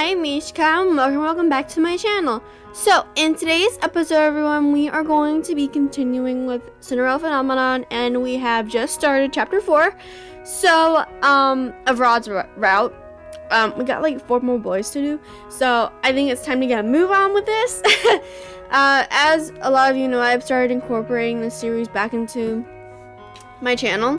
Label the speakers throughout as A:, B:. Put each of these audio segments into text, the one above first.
A: I'm Mishka and welcome back to my channel. So in today's episode, everyone, we are going to be continuing with Cinderella Phenomenon, and we have just started chapter 4. So of Rod's route. We got like 4 more boys to do, so I think it's time to get a move on with this. As a lot of you know, I've started incorporating this series back into my channel.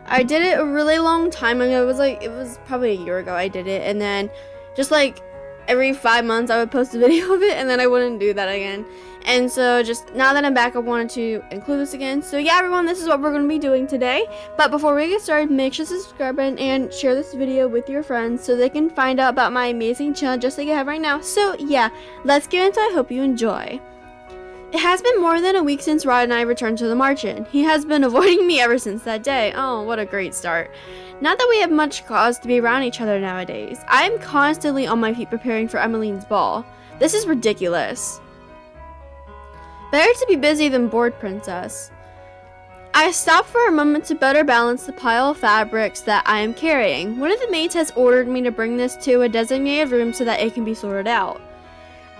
A: I did it a really long time ago. It was probably a year ago I did it, and then just like every 5 months I would post a video of it, and then I wouldn't do that again. And so just now that I'm back, I wanted to include this again. So yeah, everyone, this is what we're going to be doing today. But before we get started, make sure to subscribe and share this video with your friends so they can find out about my amazing channel just like I have right now. So yeah, let's get into it. I hope you enjoy. It has been more than a week since Rod and I returned to the march-in. He has been avoiding me ever since that day. Oh, what a great start. Not that we have much cause to be around each other nowadays. I am constantly on my feet preparing for Emmeline's ball. This is ridiculous. Better to be busy than bored, princess. I stopped for a moment to better balance the pile of fabrics that I am carrying. One of the maids has ordered me to bring this to a designated room so that it can be sorted out.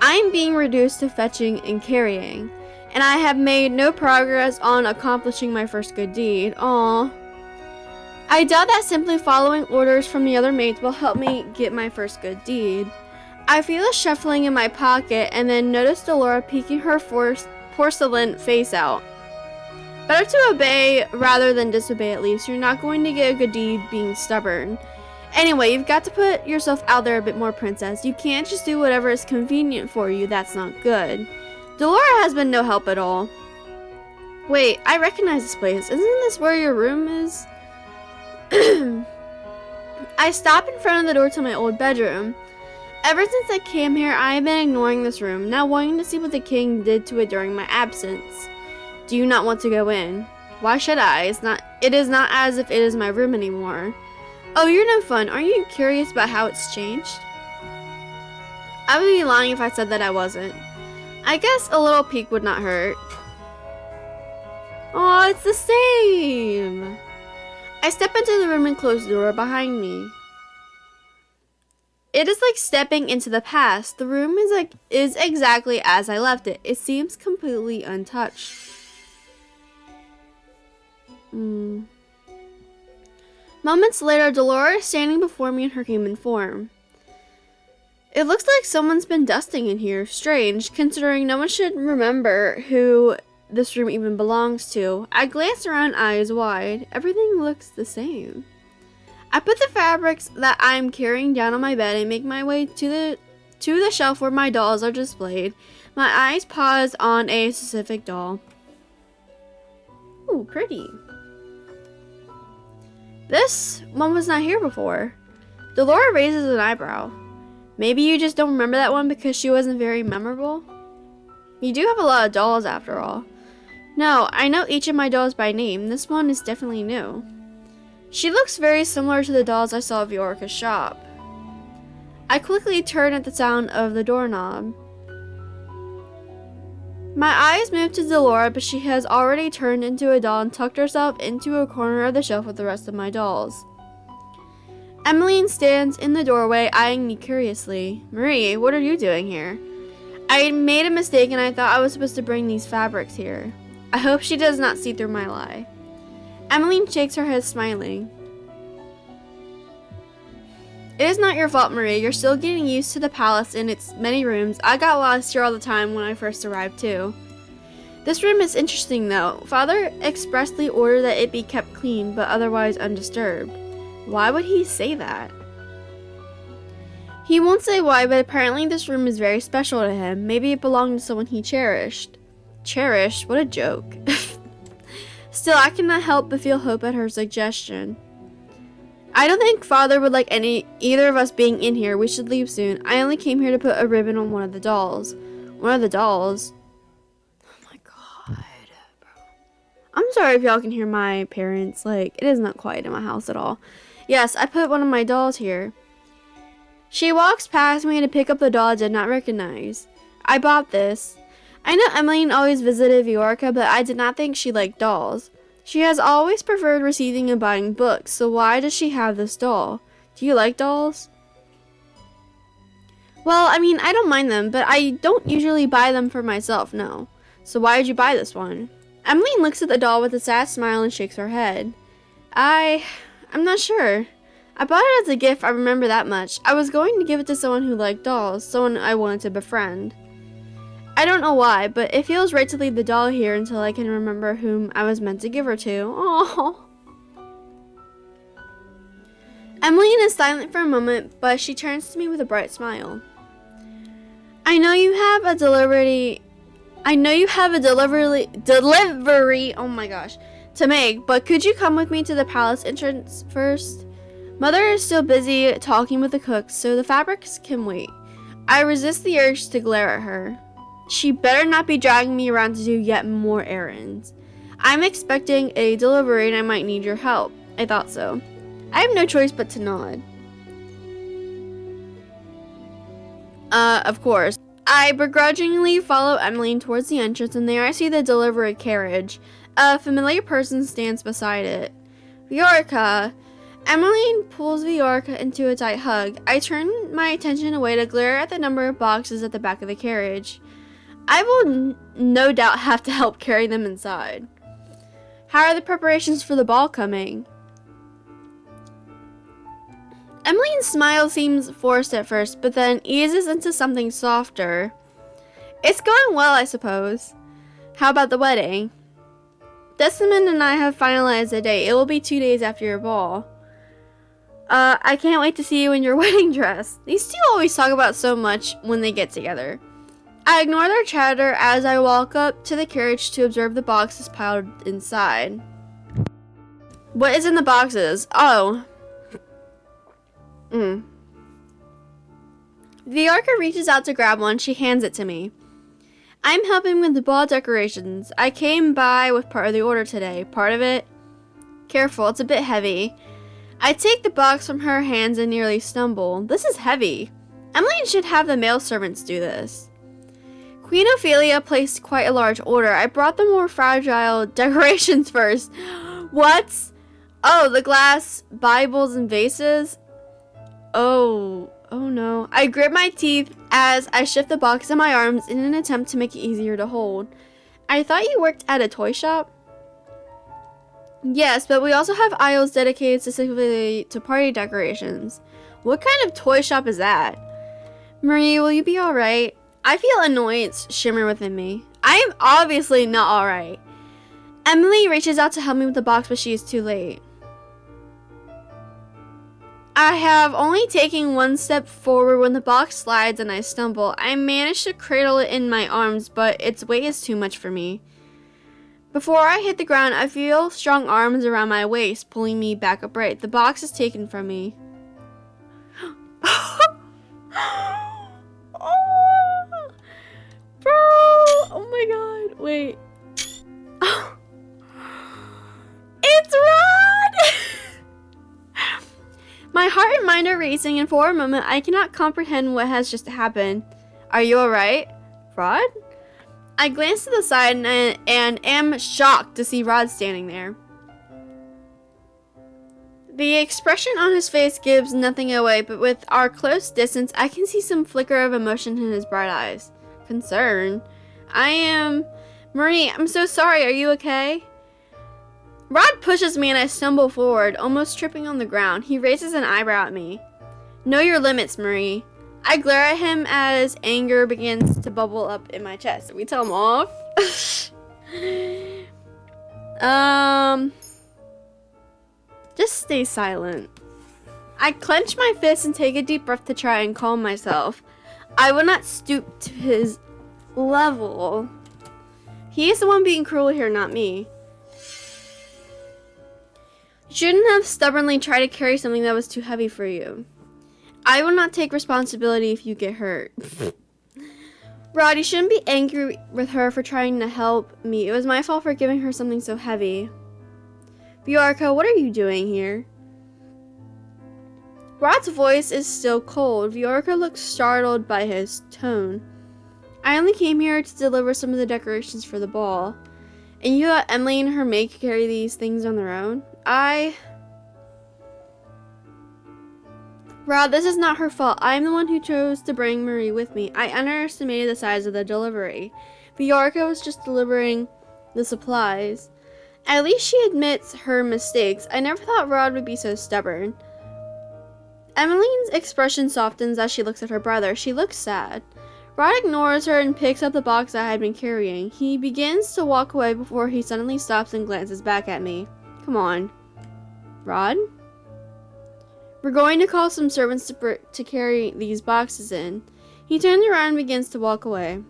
A: I am being reduced to fetching and carrying, and I have made no progress on accomplishing my first good deed. Aww. I doubt that simply following orders from the other maids will help me get my first good deed. I feel a shuffling in my pocket and then notice Delora peeking her porcelain face out. Better to obey rather than disobey, at least. You're not going to get a good deed being stubborn. Anyway, you've got to put yourself out there a bit more, princess. You can't just do whatever is convenient for you. That's not good. Delora has been no help at all. Wait, I recognize this place. Isn't this where your room is? I stop in front of the door to my old bedroom. Ever since I came here, I have been ignoring this room, now wanting to see what the king did to it during my absence. Do you not want to go in? Why should I? It is not as if it is my room anymore. Oh, you're no fun. Aren't you curious about how it's changed? I would be lying if I said that I wasn't. I guess a little peek would not hurt. Oh, it's the same. I step into the room and close the door behind me. It is like stepping into the past. The room is exactly as I left it. It seems completely untouched. Moments later, Delora is standing before me in her human form. It looks like someone's been dusting in here. Strange, considering no one should remember who this room even belongs to. I glance around, eyes wide. Everything looks the same. I put the fabrics that I'm carrying down on my bed and make my way to the shelf where my dolls are displayed. My eyes pause on a specific doll. Ooh, pretty. This one was not here before. Delora raises an eyebrow. Maybe you just don't remember that one because she wasn't very memorable? You do have a lot of dolls after all. No, I know each of my dolls by name. This one is definitely new. She looks very similar to the dolls I saw at 𝐕𝐢𝐬𝐿's shop. I quickly turn at the sound of the doorknob. My eyes move to Delora, but she has already turned into a doll and tucked herself into a corner of the shelf with the rest of my dolls. Emmeline stands in the doorway, eyeing me curiously. Marie, what are you doing here? I made a mistake and I thought I was supposed to bring these fabrics here. I hope she does not see through my lie. Emmeline shakes her head, smiling. It is not your fault, Marie. You're still getting used to the palace and its many rooms. I got lost here all the time when I first arrived, too. This room is interesting, though. Father expressly ordered that it be kept clean, but otherwise undisturbed. Why would he say that? He won't say why, but apparently this room is very special to him. Maybe it belonged to someone he cherished. Cherished? What a joke. Still, I cannot help but feel hope at her suggestion. I don't think Father would like either of us being in here. We should leave soon. I only came here to put a ribbon on one of the dolls. One of the dolls? Oh my god, bro. I'm sorry if y'all can hear my parents. Like, it is not quiet in my house at all. Yes, I put one of my dolls here. She walks past me to pick up the doll I did not recognize. I bought this. I know Emmeline always visited 𝐕𝐢𝐬𝐿, but I did not think she liked dolls. She has always preferred receiving and buying books, so why does she have this doll? Do you like dolls? Well, I mean, I don't mind them, but I don't usually buy them for myself, no. So why did you buy this one? Emmeline looks at the doll with a sad smile and shakes her head. I'm not sure. I bought it as a gift, I remember that much. I was going to give it to someone who liked dolls, someone I wanted to befriend. I don't know why, but it feels right to leave the doll here until I can remember whom I was meant to give her to. Aww. Emmeline is silent for a moment, but she turns to me with a bright smile. I know you have a delivery, oh my gosh, to make, but could you come with me to the palace entrance first? Mother is still busy talking with the cooks, so the fabrics can wait. I resist the urge to glare at her. She better not be dragging me around to do yet more errands. I'm expecting a delivery and I might need your help. I thought so. I have no choice but to nod. Of course. I begrudgingly follow Emmeline towards the entrance, and there I see the delivery carriage. A familiar person stands beside it. 𝐕𝐢𝐬𝐬𝐿. Emmeline pulls 𝐕𝐢𝐬𝐬𝐿 into a tight hug. I turn my attention away to glare at the number of boxes at the back of the carriage. I will no doubt have to help carry them inside. How are the preparations for the ball coming? Emmeline's smile seems forced at first, but then eases into something softer. It's going well, I suppose. How about the wedding? Desmond and I have finalized a date. It will be 2 days after your ball. I can't wait to see you in your wedding dress. These two always talk about so much when they get together. I ignore their chatter as I walk up to the carriage to observe the boxes piled inside. What is in the boxes? Oh. 𝐕𝐢𝐬𝐬𝐿 reaches out to grab one. She hands it to me. I'm helping with the ball decorations. I came by with part of the order today. Part of it? Careful, it's a bit heavy. I take the box from her hands and nearly stumble. This is heavy. Emmeline should have the male servants do this. Queen Ophelia placed quite a large order. I brought the more fragile decorations first. What? Oh, the glass Bibles and vases? Oh no. I grip my teeth as I shift the box in my arms in an attempt to make it easier to hold. I thought you worked at a toy shop? Yes, but we also have aisles dedicated specifically to party decorations. What kind of toy shop is that? Marie, will you be alright? I feel annoyance shimmer within me. I am obviously not alright. Emily reaches out to help me with the box, but she is too late. I have only taken one step forward when the box slides and I stumble. I manage to cradle it in my arms, but its weight is too much for me. Before I hit the ground, I feel strong arms around my waist, pulling me back upright. The box is taken from me. Oh, bro! Oh my god! Wait. It's Rod! My heart and mind are racing, and for a moment, I cannot comprehend what has just happened. Are you alright, Rod? I glance to the side and am shocked to see Rod standing there. The expression on his face gives nothing away, but with our close distance, I can see some flicker of emotion in his bright eyes. Concern. Marie, I'm so sorry. Are you okay? Rod pushes me and I stumble forward, almost tripping on the ground. He raises an eyebrow at me. Know your limits, Marie. I glare at him as anger begins to bubble up in my chest. Did we tell him off? Just stay silent. I clench my fist and take a deep breath to try and calm myself. I will not stoop to his level. He is the one being cruel here, not me. You shouldn't have stubbornly tried to carry something that was too heavy for you. I will not take responsibility if you get hurt. Rod, you shouldn't be angry with her for trying to help me. It was my fault for giving her something so heavy. 𝐕𝐢𝐬𝐬𝐿, what are you doing here? Rod's voice is still cold. 𝐕𝐢𝐬𝐬𝐿 looks startled by his tone. I only came here to deliver some of the decorations for the ball. And you let Emily and her maid carry these things on their own? Rod, this is not her fault. I am the one who chose to bring Marie with me. I underestimated the size of the delivery. 𝐕𝐢𝐬𝐿 was just delivering the supplies. At least she admits her mistakes. I never thought Rod would be so stubborn. Emmeline's expression softens as she looks at her brother. She looks sad. Rod ignores her and picks up the box I had been carrying. He begins to walk away before he suddenly stops and glances back at me. Come on. Rod? We're going to call some servants to carry these boxes in. He turns around and begins to walk away.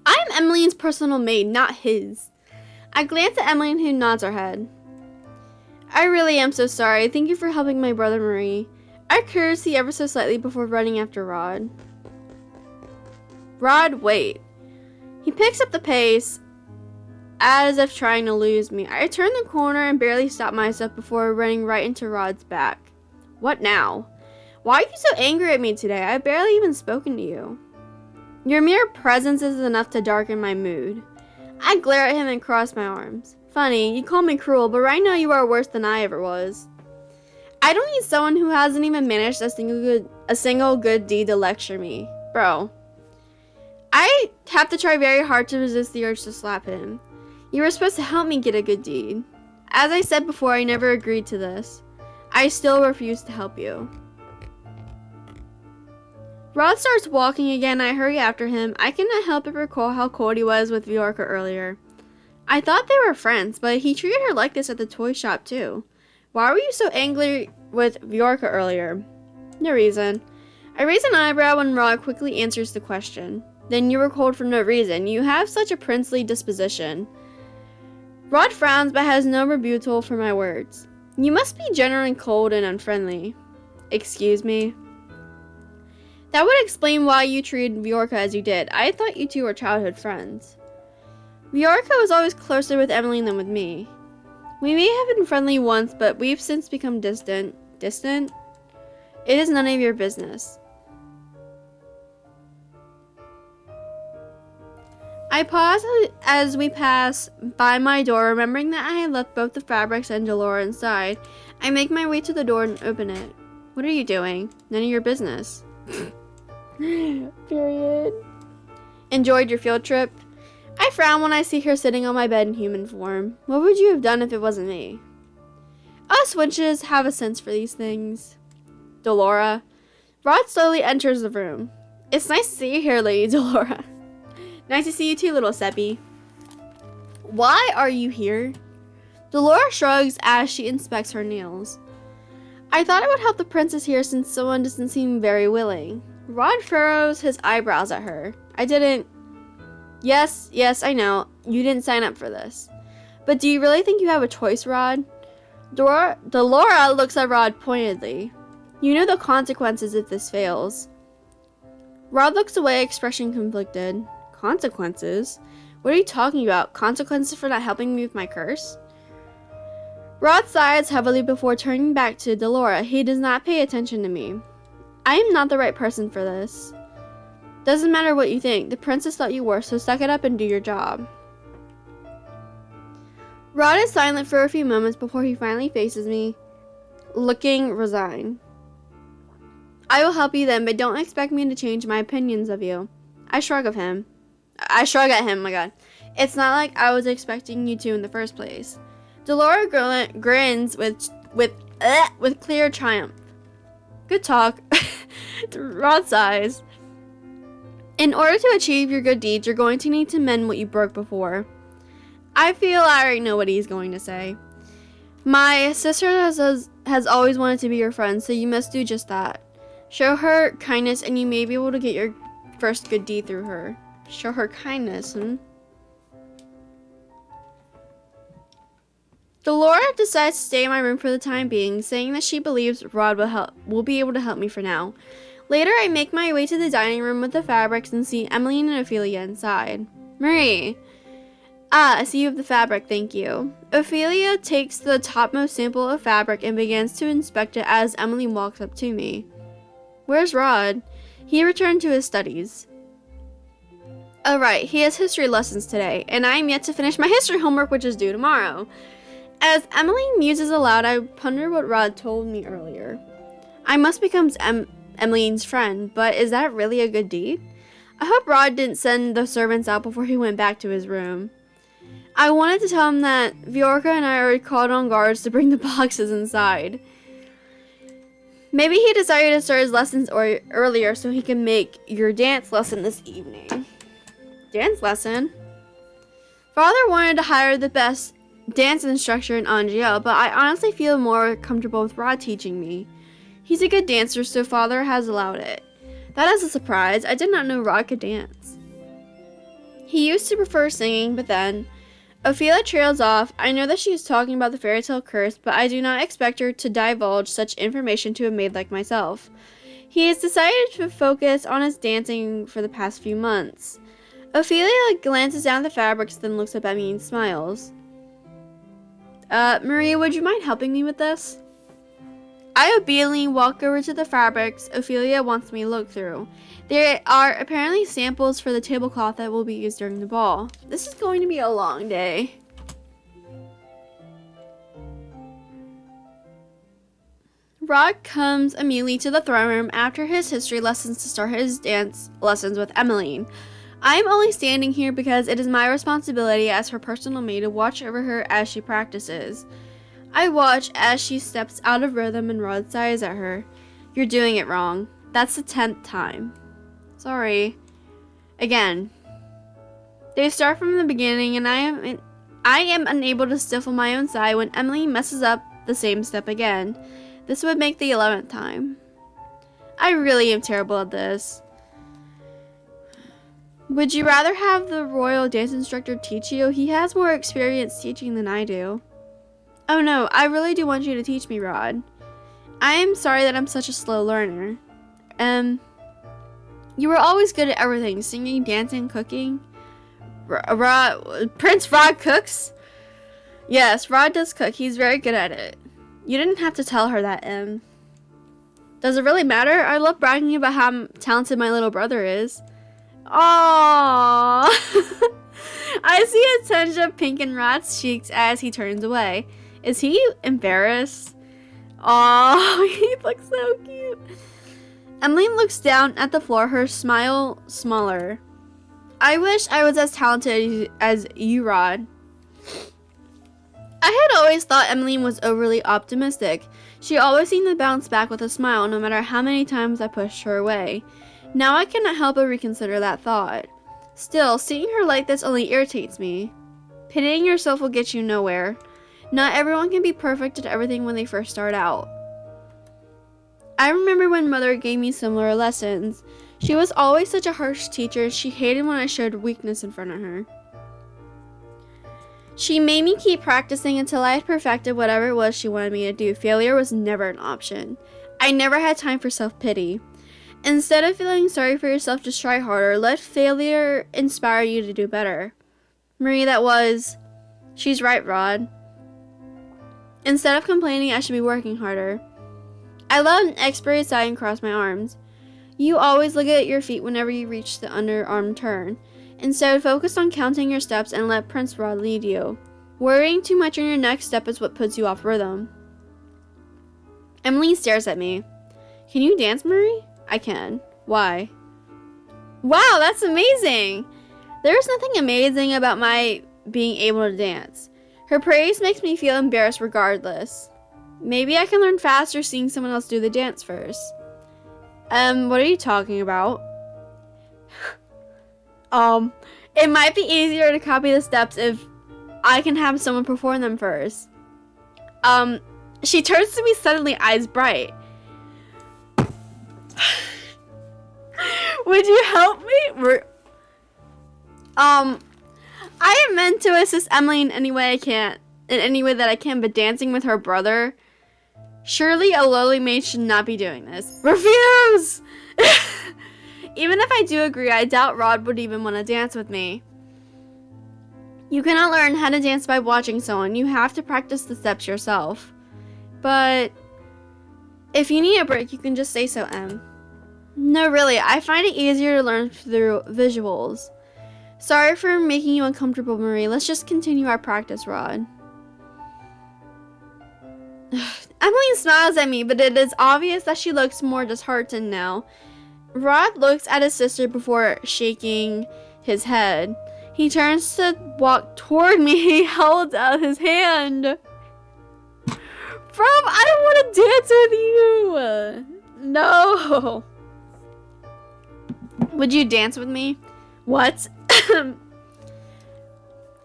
A: I am Emmeline's personal maid, not his. I glance at Emmeline, who nods her head. I really am so sorry. Thank you for helping my brother Marie. I courtesy ever so slightly before running after Rod. Rod, wait. He picks up the pace as if trying to lose me. I turn the corner and barely stop myself before running right into Rod's back. What now? Why are you so angry at me today? I've barely even spoken to you. Your mere presence is enough to darken my mood. I glare at him and cross my arms. Funny, you call me cruel, but right now you are worse than I ever was. I don't need someone who hasn't even managed a single good deed to lecture me. Bro. I have to try very hard to resist the urge to slap him. You were supposed to help me get a good deed. As I said before, I never agreed to this. I still refuse to help you. Rod starts walking again. I hurry after him. I cannot help but recall how cold he was with 𝐕𝐢𝐬𝐿 earlier. I thought they were friends, but he treated her like this at the toy shop too. Why were you so angry with 𝐕𝐢𝐬𝐿 earlier? No reason. I raise an eyebrow when Rod quickly answers the question. Then you were cold for no reason. You have such a princely disposition. Rod frowns but has no rebuttal for my words. You must be generally cold and unfriendly. Excuse me? That would explain why you treated 𝐕𝐢𝐬𝐿 as you did. I thought you two were childhood friends. 𝐕𝐢𝐬𝐿 was always closer with Emmeline than with me. We may have been friendly once, but we've since become distant. Distant? It is none of your business. I pause as we pass by my door, remembering that I had left both the fabrics and 𝐸𝐿𝐴 inside. I make my way to the door and open it. What are you doing? None of your business. Period. Enjoyed your field trip? I frown when I see her sitting on my bed in human form. What would you have done if it wasn't me? Us witches have a sense for these things. 𝐸𝐿𝐴. Rod slowly enters the room. It's nice to see you here, Lady 𝐸𝐿𝐴. Nice to see you too, little Seppi. Why are you here? 𝐸𝐿𝐴 shrugs as she inspects her nails. I thought it would help the princess here since someone doesn't seem very willing. Rod furrows his eyebrows at her. I didn't... Yes, I know. You didn't sign up for this. But do you really think you have a choice, Rod? 𝐸𝐿𝐴 looks at Rod pointedly. You know the consequences if this fails. Rod looks away, expression conflicted. Consequences? What are you talking about? Consequences for not helping me with my curse? Rod sighs heavily before turning back to 𝐸𝐿𝐴. He does not pay attention to me. I am not the right person for this. Doesn't matter what you think. The princess thought you were, so suck it up and do your job. Rod is silent for a few moments before he finally faces me, looking resigned. I will help you then, but don't expect me to change my opinions of you. I shrug at him. My god. It's not like I was expecting you to in the first place. 𝐸𝐿𝐴 grins with clear triumph. Good talk. Rod sighs. In order to achieve your good deeds, you're going to need to mend what you broke before. I feel I already know what he's going to say. My sister has always wanted to be your friend, so you must do just that. Show her kindness and you may be able to get your first good deed through her. Show her kindness, 𝐸𝐿𝐴 decides to stay in my room for the time being, saying that she believes Rod will be able to help me for now. Later, I make my way to the dining room with the fabrics and see Emmeline and 𝐕𝐢𝐿𝐴 inside. Marie. I see you have the fabric, thank you. 𝐕𝐢𝐿𝐴 takes the topmost sample of fabric and begins to inspect it as Emmeline walks up to me. Where's Rod? He returned to his studies. Oh right, he has history lessons today, and I am yet to finish my history homework, which is due tomorrow. As Emmeline muses aloud, I ponder what Rod told me earlier. I must become 𝐸𝐿𝐼𝐻's friend, but is that really a good deed? I hope Rod didn't send the servants out before he went back to his room. I wanted to tell him that 𝐕𝐢𝐬𝐻 and I already called on guards to bring the boxes inside. Maybe he decided to start his lessons earlier so he can make your dance lesson this evening. Dance lesson? Father wanted to hire the best dance instructor in Angielle, but I honestly feel more comfortable with Rod teaching me. He's a good dancer, so Father has allowed it. That is a surprise. I did not know Rod could dance. He used to prefer singing, but then Ophelia trails off. I know that she is talking about the Fairytale Curse, but I do not expect her to divulge such information to a maid like myself. He has decided to focus on his dancing for the past few months. Ophelia glances down the fabrics, then looks up at me and smiles. Marie, would you mind helping me with this? I obediently walk over to the fabrics Ophelia wants me to look through. There are apparently samples for the tablecloth that will be used during the ball. This is going to be a long day. Rod comes immediately to the throne room after his history lessons to start his dance lessons with 𝐸𝐿𝐼𝐻. I am only standing here because it is my responsibility as her personal maid to watch over her as she practices. I watch as she steps out of rhythm and Rod sighs at her. You're doing it wrong. That's the 10th time. Sorry. Again. They start from the beginning and I am unable to stifle my own sigh when 𝐸𝐿𝐼𝐻 messes up the same step again. This would make the 11th time. I really am terrible at this. Would you rather have the royal dance instructor teach you? He has more experience teaching than I do. Oh no, I really do want you to teach me, Rod. I am sorry that I'm such a slow learner. You were always good at everything, singing, dancing, cooking. Prince Rod cooks? Yes, Rod does cook. He's very good at it. You didn't have to tell her that, Does it really matter? I love bragging about how talented my little brother is. Aww. I see a tinge of pink in Rod's cheeks as he turns away. Is he embarrassed? Aww, he looks so cute. 𝐸𝐿𝐼𝐻 looks down at the floor, her smile smaller. I wish I was as talented as you, Rod. I had always thought 𝐸𝐿𝐼𝐻 was overly optimistic. She always seemed to bounce back with a smile no matter how many times I pushed her away. Now I cannot help but reconsider that thought. Still, seeing her like this only irritates me. Pitying yourself will get you nowhere. Not everyone can be perfect at everything when they first start out. I remember when Mother gave me similar lessons. She was always such a harsh teacher. She hated when I showed weakness in front of her. She made me keep practicing until I had perfected whatever it was she wanted me to do. Failure was never an option. I never had time for self-pity. Instead of feeling sorry for yourself, just try harder. Let failure inspire you to do better. Marie, she's right, Rod. Instead of complaining, I should be working harder. I let an expired sigh and cross my arms. You always look at your feet whenever you reach the underarm turn. Instead, focus on counting your steps and let Prince Rod lead you. Worrying too much on your next step is what puts you off rhythm. 𝐸𝐿𝐼𝐻 stares at me. Can you dance, Marie? I can. Why? Wow, that's amazing! There's nothing amazing about my being able to dance. Her praise makes me feel embarrassed regardless. Maybe I can learn faster seeing someone else do the dance first. What are you talking about? It might be easier to copy the steps if I can have someone perform them first. She turns to me suddenly, eyes bright. Would you help me? I am meant to assist 𝐸𝐿𝐼𝐻 in any way that I can, but dancing with her brother? Surely a lowly maid should not be doing this. Refuse! Even if I do agree, I doubt Rod would even want to dance with me. You cannot learn how to dance by watching someone. You have to practice the steps yourself. But if you need a break, you can just say so, 𝐸𝐻. No, really, I find it easier to learn through visuals. Sorry for making you uncomfortable, Marie. Let's just continue our practice, Rod. Emily smiles at me, but it is obvious that she looks more disheartened now. Rod looks at his sister before shaking his head. He turns to walk toward me. He held out his hand. Bro, I don't want to dance with you. No. Would you dance with me? What?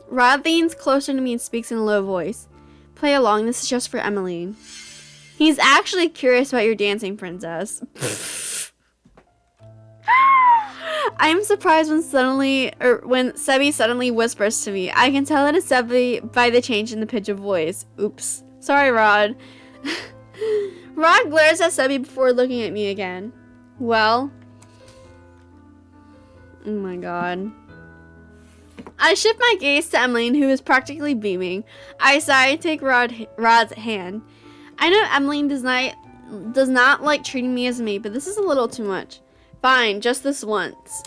A: Rod leans closer to me and speaks in a low voice. Play along, this is just for Emily. He's actually curious about your dancing, princess. I'm surprised when 𝐸𝐵 suddenly whispers to me. I can tell it is 𝐸𝐵 by the change in the pitch of voice. Oops. Sorry, Rod. Rod glares at 𝐸𝐵 before looking at me again. Well. Oh my god. I shift my gaze to Emmeline, who is practically beaming. I sigh and take Rod's hand. I know Emmeline does not like treating me as a mate, but this is a little too much. Fine, just this once.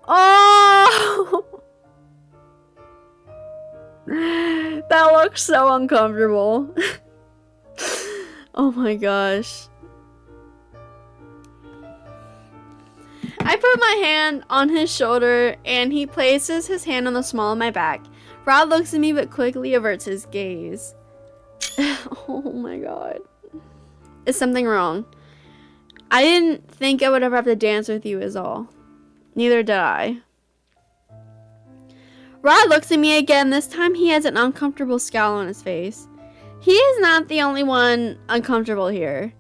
A: Oh! That looks so uncomfortable. Oh my gosh. I put my hand on his shoulder and he places his hand on the small of my back. Rod looks at me but quickly averts his gaze. Oh my god. Is something wrong? I didn't think I would ever have to dance with you is all. Neither did I. Rod looks at me again. This time he has an uncomfortable scowl on his face. He is not the only one uncomfortable here.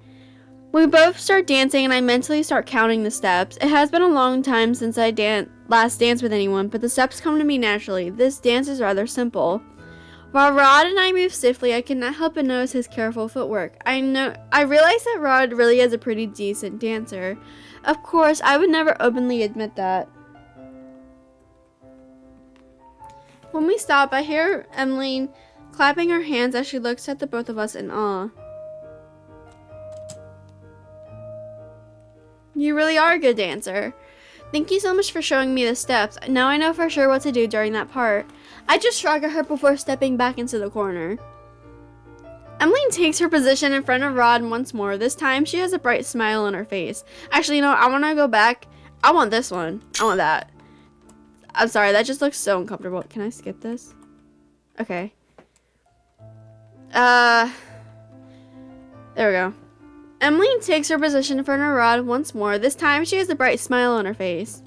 A: We both start dancing and I mentally start counting the steps. It has been a long time since I last danced with anyone, but the steps come to me naturally. This dance is rather simple. While Rod and I move stiffly, I cannot help but notice his careful footwork. I realize that Rod really is a pretty decent dancer. Of course, I would never openly admit that. When we stop, I hear Emmeline clapping her hands as she looks at the both of us in awe. You really are a good dancer. Thank you so much for showing me the steps. Now I know for sure what to do during that part. I just shrug at her before stepping back into the corner. Emmeline takes her position in front of Rod once more. This time she has a bright smile on her face. Actually, you know, I want to go back. I want this one. I want that. I'm sorry, that just looks so uncomfortable. Can I skip this? Okay. There we go. Emmeline takes her position in front of Rod once more. This time she has a bright smile on her face.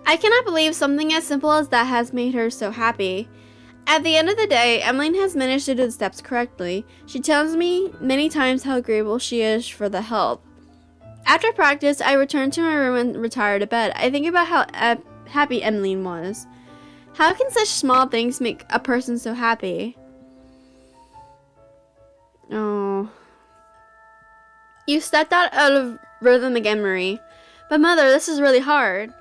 A: I cannot believe something as simple as that has made her so happy. At the end of the day, Emmeline has managed to do the steps correctly. She tells me many times how grateful she is for the help. After practice, I return to my room and retire to bed. I think about how happy Emmeline was. How can such small things make a person so happy? Oh. You stepped out of rhythm again, Marie. But mother, this is really hard.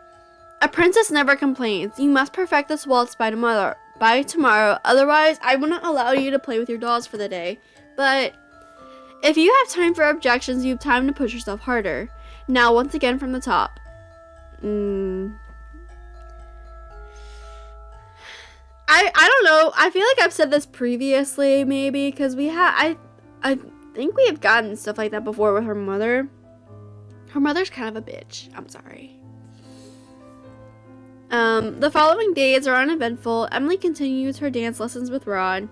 A: A princess never complains. You must perfect this waltz by tomorrow. Otherwise, I will not allow you to play with your dolls for the day. But if you have time for objections, you have time to push yourself harder. Now, once again from the top. I don't know. I feel like I've said this previously, maybe, because I think we have gotten stuff like that before with her mother. Her mother's kind of a bitch. I'm sorry. The following days are uneventful. Emily continues her dance lessons with Rod.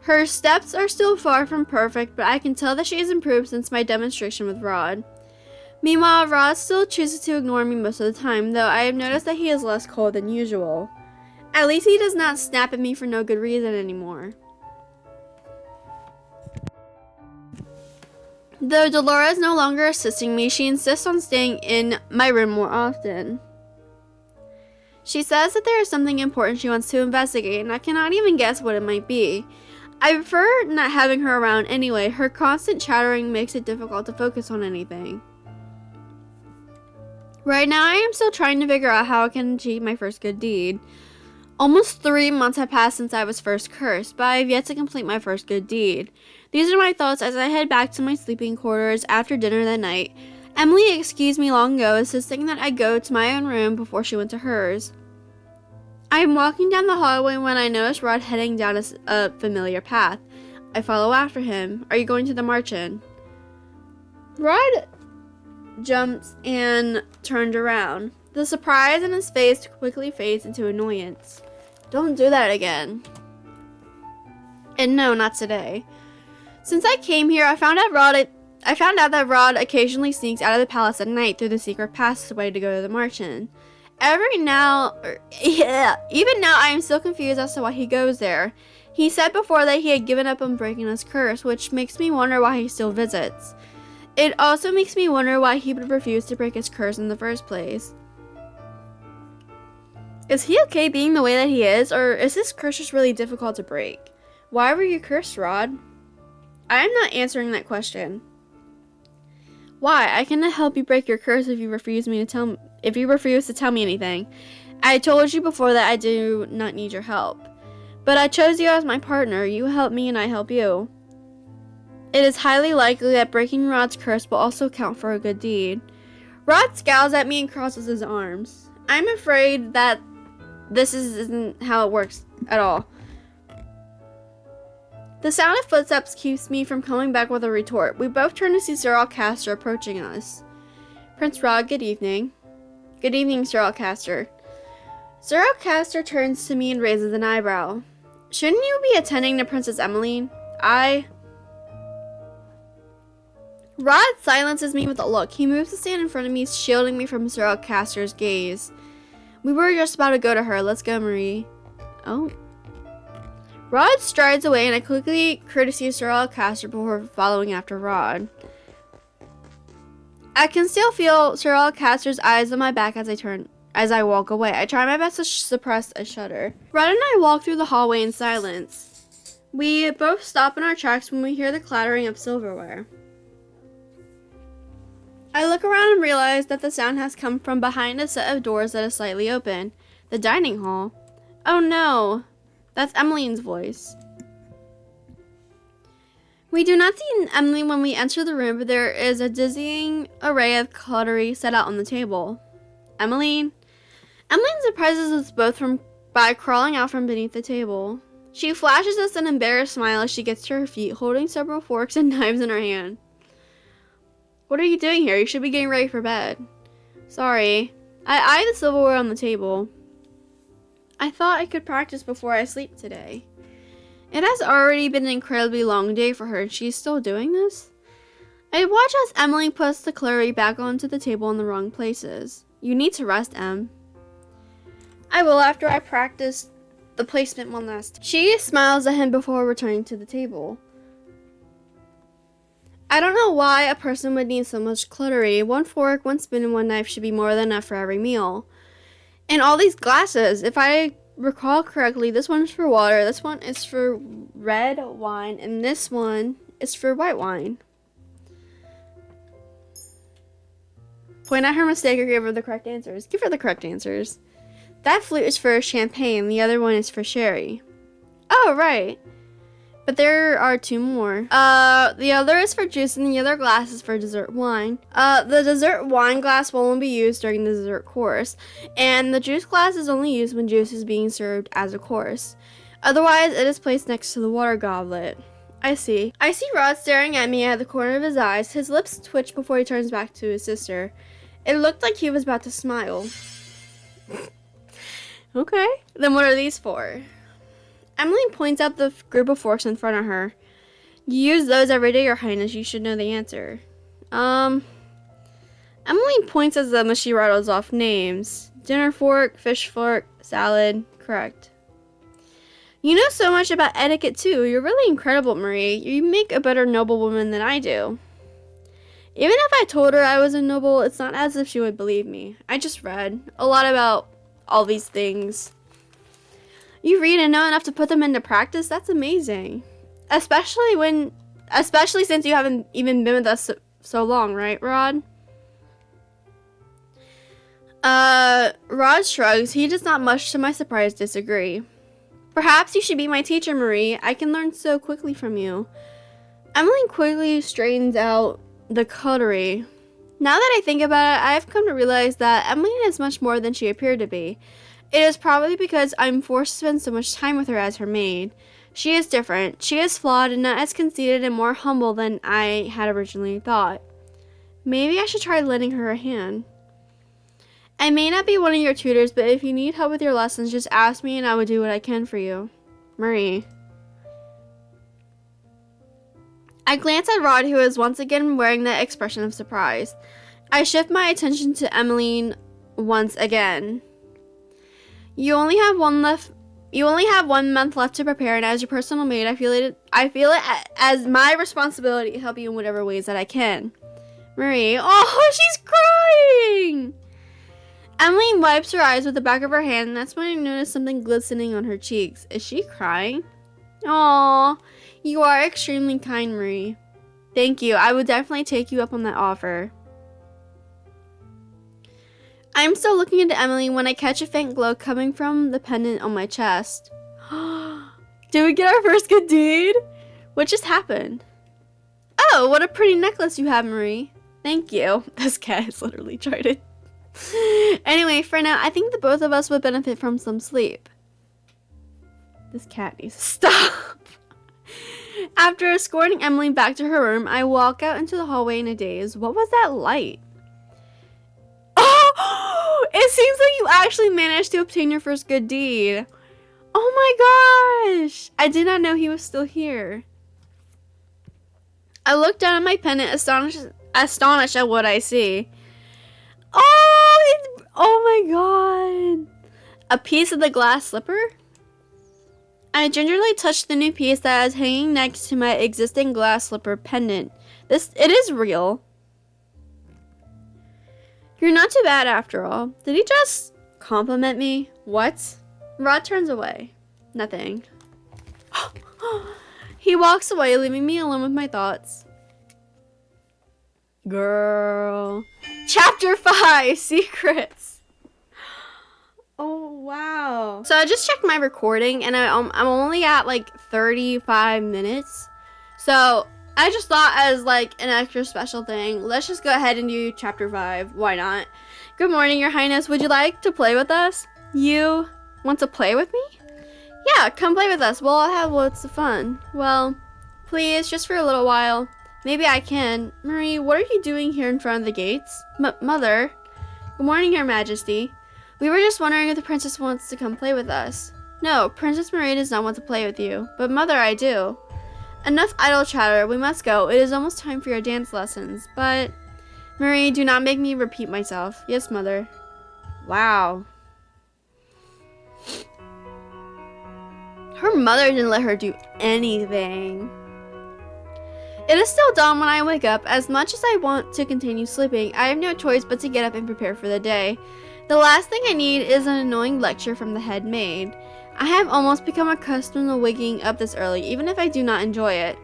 A: Her steps are still far from perfect, but I can tell that she has improved since my demonstration with Rod. Meanwhile, Rod still chooses to ignore me most of the time, though I have noticed that he is less cold than usual. At least he does not snap at me for no good reason anymore. Though Delora is no longer assisting me, she insists on staying in my room more often. She says that there is something important she wants to investigate, and I cannot even guess what it might be. I prefer not having her around anyway. Her constant chattering makes it difficult to focus on anything. Right now, I am still trying to figure out how I can achieve my first good deed. Almost 3 months have passed since I was first cursed, but I have yet to complete my first good deed. These are my thoughts as I head back to my sleeping quarters after dinner that night. Emily excused me long ago, insisting that I go to my own room before she went to hers. I'm walking down the hallway when I notice Rod heading down a familiar path. I follow after him. Are you going to the march-in? Rod jumps and turned around. The surprise in his face quickly fades into annoyance. Don't do that again. And no, not today. Since I came here, I found out that Rod occasionally sneaks out of the palace at night through the secret passageway to go to the march-in. Even now, I am still confused as to why he goes there. He said before that he had given up on breaking his curse, which makes me wonder why he still visits. It also makes me wonder why he would refuse to break his curse in the first place. Is he okay being the way that he is, or is his curse just really difficult to break? Why were you cursed, Rod? I am not answering that question. Why? I cannot help you break your curse if you refuse to tell me anything. I told you before that I do not need your help. But I chose you as my partner. You help me and I help you. It is highly likely that breaking Rod's curse will also count for a good deed. Rod scowls at me and crosses his arms. I'm afraid that this isn't how it works at all. The sound of footsteps keeps me from coming back with a retort. We both turn to see 𝐍𝐸𝐸𝐿𝐴STR approaching us. Prince Rod, good evening. Good evening, 𝐍𝐸𝐸𝐿𝐴STR. 𝐍𝐸𝐸𝐿𝐴STR turns to me and raises an eyebrow. Shouldn't you be attending to Princess 𝐸𝐸line? Rod silences me with a look. He moves to stand in front of me, shielding me from 𝐍𝐸𝐸𝐿𝐴STR's gaze. We were just about to go to her. Let's go, Marie. Oh. Rod strides away, and I quickly courtesy 𝐍𝐸𝐸𝐿𝐴STR before following after Rod. I can still feel 𝐍𝐸𝐸𝐿𝐴STR's eyes on my back as I walk away. I try my best to suppress a shudder. Rod and I walk through the hallway in silence. We both stop in our tracks when we hear the clattering of silverware. I look around and realize that the sound has come from behind a set of doors that is slightly open. The dining hall. Oh no! That's 𝐸𝐸line's voice. We do not see 𝐸𝐸line when we enter the room, but there is a dizzying array of cutlery set out on the table. 𝐸𝐸line? 𝐸𝐸line surprises us both by crawling out from beneath the table. She flashes us an embarrassed smile as she gets to her feet, holding several forks and knives in her hand. What are you doing here? You should be getting ready for bed. Sorry. I eye the silverware on the table. I thought I could practice before I sleep today. It has already been an incredibly long day for her, and she's still doing this? I watch as 𝐸𝐸line puts the cutlery back onto the table in the wrong places. You need to rest, Em. I will after I practice the placement one last time. She smiles at him before returning to the table. I don't know why a person would need so much cutlery. 1 fork, 1 spoon, and 1 knife should be more than enough for every meal. And all these glasses, if I recall correctly, this one is for water, this one is for red wine, and this one is for white wine. Point out her mistake or give her the correct answers. Give her the correct answers. That flute is for champagne, the other one is for sherry. Oh, right. But there are 2 more. The other is for juice and the other glass is for dessert wine. The dessert wine glass will only be used during the dessert course, and the juice glass is only used when juice is being served as a course. Otherwise, it is placed next to the water goblet. I see. I see Rod staring at me at the corner of his eyes. His lips twitch before he turns back to his sister. It looked like he was about to smile. Okay. Then what are these for? 𝐸𝐸line points out the group of forks in front of her. You use those every day, Your Highness. You should know the answer. 𝐸𝐸line points at them as she rattles off names. Dinner fork, fish fork, salad. Correct. You know so much about etiquette, too. You're really incredible, Marie. You make a better noblewoman than I do. Even if I told her I was a noble, it's not as if she would believe me. I just read a lot about all these things. You read and know enough to put them into practice? That's amazing. Especially since you haven't even been with us so long, right, Rod? Rod shrugs. He does not, much to my surprise, disagree. Perhaps you should be my teacher, Marie. I can learn so quickly from you. 𝐸𝐸line quickly straightens out the cutlery. Now that I think about it, I have come to realize that 𝐸𝐸line is much more than she appeared to be. It is probably because I'm forced to spend so much time with her as her maid. She is different. She is flawed and not as conceited and more humble than I had originally thought. Maybe I should try lending her a hand. I may not be one of your tutors, but if you need help with your lessons, just ask me and I will do what I can for you. Marie. I glance at Rod, who is once again wearing that expression of surprise. I shift my attention to Emmeline once again. You only have 1 month left to prepare, and as your personal maid, I feel it as my responsibility to help you in whatever ways that I can. Marie, oh, she's crying! Emmeline wipes her eyes with the back of her hand, and that's when I notice something glistening on her cheeks. Is she crying? Aw, you are extremely kind, Marie. Thank you. I would definitely take you up on that offer. I'm still looking into Emmeline when I catch a faint glow coming from the pendant on my chest. Did we get our first good deed? What just happened? Oh, what a pretty necklace you have, Marie. Thank you. This cat is literally trying to... Anyway, for now, I think the both of us would benefit from some sleep. This cat needs to stop. After escorting Emmeline back to her room, I walk out into the hallway in a daze. What was that light? Oh! It seems like you actually managed to obtain your first good deed. Oh my gosh! I did not know he was still here. I look down at my pendant, astonished at what I see. Oh my god! A piece of the glass slipper? I gingerly touched the new piece that is hanging next to my existing glass slipper pendant. It is real. You're not too bad after all. Did he just compliment me? What? Rod turns away. Nothing. He walks away, leaving me alone with my thoughts. Girl. Chapter 5, Secrets. Oh, wow. So I just checked my recording, and I'm only at like 35 minutes. So I just thought, as like an extra special thing, let's just go ahead and do chapter 5. Why not? Good morning, Your Highness. Would you like to play with us? You want to play with me? Yeah, come play with us. We'll all have lots of fun. Well, please, just for a little while. Maybe I can. Marie, what are you doing here in front of the gates? Mother. Good morning, Your Majesty. We were just wondering if the princess wants to come play with us. No, Princess Marie does not want to play with you. But Mother, I do. Enough idle chatter. We must go. It is almost time for your dance lessons. But, Marie, do not make me repeat myself. Yes, Mother. Wow. Her mother didn't let her do anything. It is still dawn when I wake up. As much as I want to continue sleeping, I have no choice but to get up and prepare for the day. The last thing I need is an annoying lecture from the head maid. I have almost become accustomed to waking up this early, even if I do not enjoy it.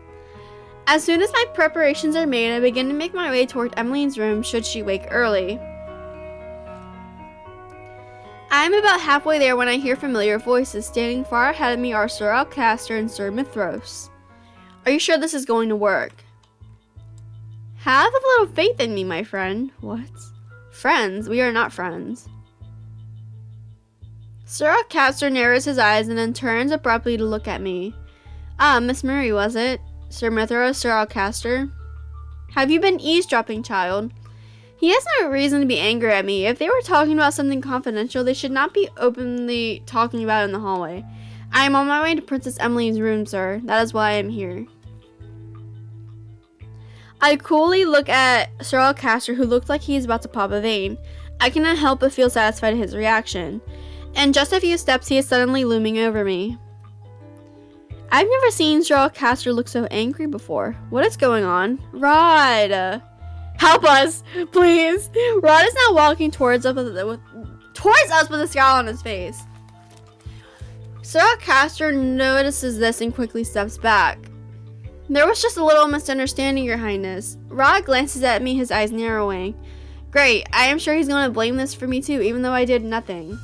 A: As soon as my preparations are made, I begin to make my way toward Emmeline's room should she wake early. I am about halfway there when I hear familiar voices. Standing far ahead of me are Sir 𝐸𝐿𝐵 and Sir Mithros. Are you sure this is going to work? Have a little faith in me, my friend. What? Friends? We are not friends. Sir 𝐸𝐿𝐵 narrows his eyes and then turns abruptly to look at me. Ah, Miss Marie, was it? Sir Mithros, Sir 𝐸𝐿𝐵. Have you been eavesdropping, child? He has no reason to be angry at me. If they were talking about something confidential, they should not be openly talking about it in the hallway. I am on my way to Princess Emmeline's room, sir. That is why I am here. I coolly look at Sir 𝐸𝐿𝐵, who looks like he is about to pop a vein. I cannot help but feel satisfied at his reaction. In just a few steps, he is suddenly looming over me. I've never seen Sir 𝐸𝐿𝐵 look so angry before. What is going on? Rod! Help us! Please! Rod is now walking towards us with a scowl on his face. Sir 𝐸𝐿𝐵 notices this and quickly steps back. There was just a little misunderstanding, Your Highness. Rod glances at me, his eyes narrowing. Great, I am sure he's going to blame this for me too, even though I did nothing.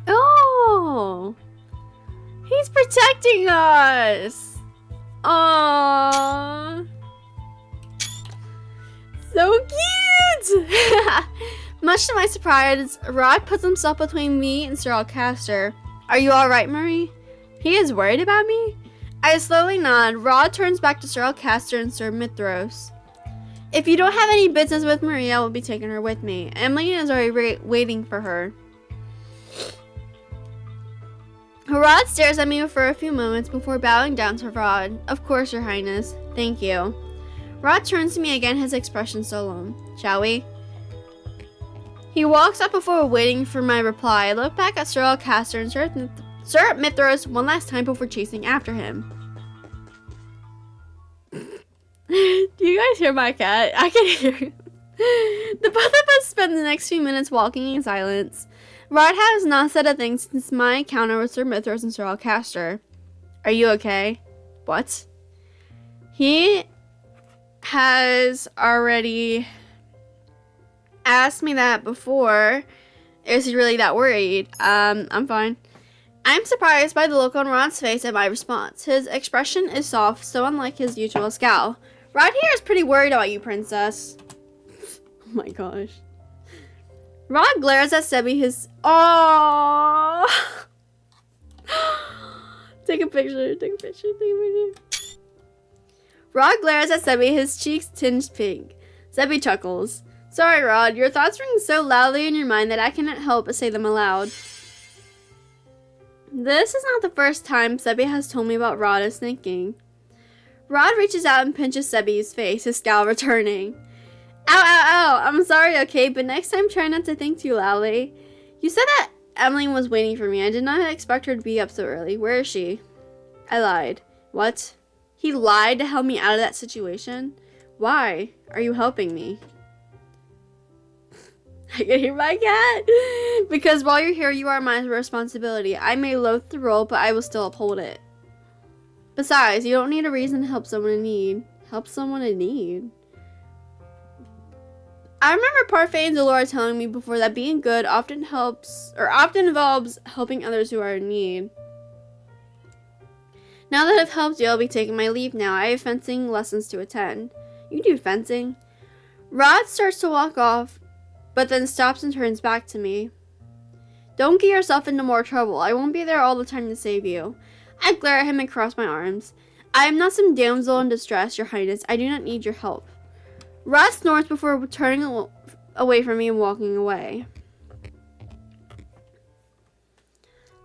A: Oh! He's protecting us! Aww! So cute! Much to my surprise, Rod puts himself between me and Sir Alcaster. Are you alright, Marie? He is worried about me? I slowly nod. Rod turns back to Sir Alcaster and Sir Mithros. If you don't have any business with Marie, I will be taking her with me. Emily is already waiting for her. Rod stares at me for a few moments before bowing down to Rod. Of course, Your Highness. Thank you. Rod turns to me again, his expression solemn. Shall we? He walks up before waiting for my reply. I look back at Sir Alcaster and Sir Mithros one last time before chasing after him. Do you guys hear my cat? I can hear him. The both of us spend the next few minutes walking in silence. Rod has not said a thing since my encounter with Sir Mithros and Sir Alcaster. Are you okay? What? He has already asked me that before. Is he really that worried? I'm fine. I'm surprised by the look on Rod's face at my response. His expression is soft, so unlike his usual scowl. Rod here is pretty worried about you, princess. Oh my gosh. Rod glares at Sebby, his... Aww! Take a picture. Rod glares at Sebby, his cheeks tinged pink. Sebby chuckles. Sorry, Rod, your thoughts ring so loudly in your mind that I cannot help but say them aloud. This is not the first time Sebby has told me about Rod is thinking. Rod reaches out and pinches Sebby's face, his scowl returning. Ow, ow, ow! I'm sorry, okay, but next time try not to think too loudly. You said that Emmeline was waiting for me. I did not expect her to be up so early. Where is she? I lied. What? He lied to help me out of that situation? Why are you helping me? I can hear my cat. Because while you're here, you are my responsibility. I may loathe the role, but I will still uphold it. Besides, you don't need a reason to help someone in need. Help someone in need? I remember Parfait and Delora telling me before that being good often involves helping others who are in need. Now that I've helped you, I'll be taking my leave now. I have fencing lessons to attend. You do fencing? Rod starts to walk off, but then stops and turns back to me. Don't get yourself into more trouble. I won't be there all the time to save you. I glare at him and cross my arms. I am not some damsel in distress, Your Highness. I do not need your help. Rod snorts before turning away from me and walking away.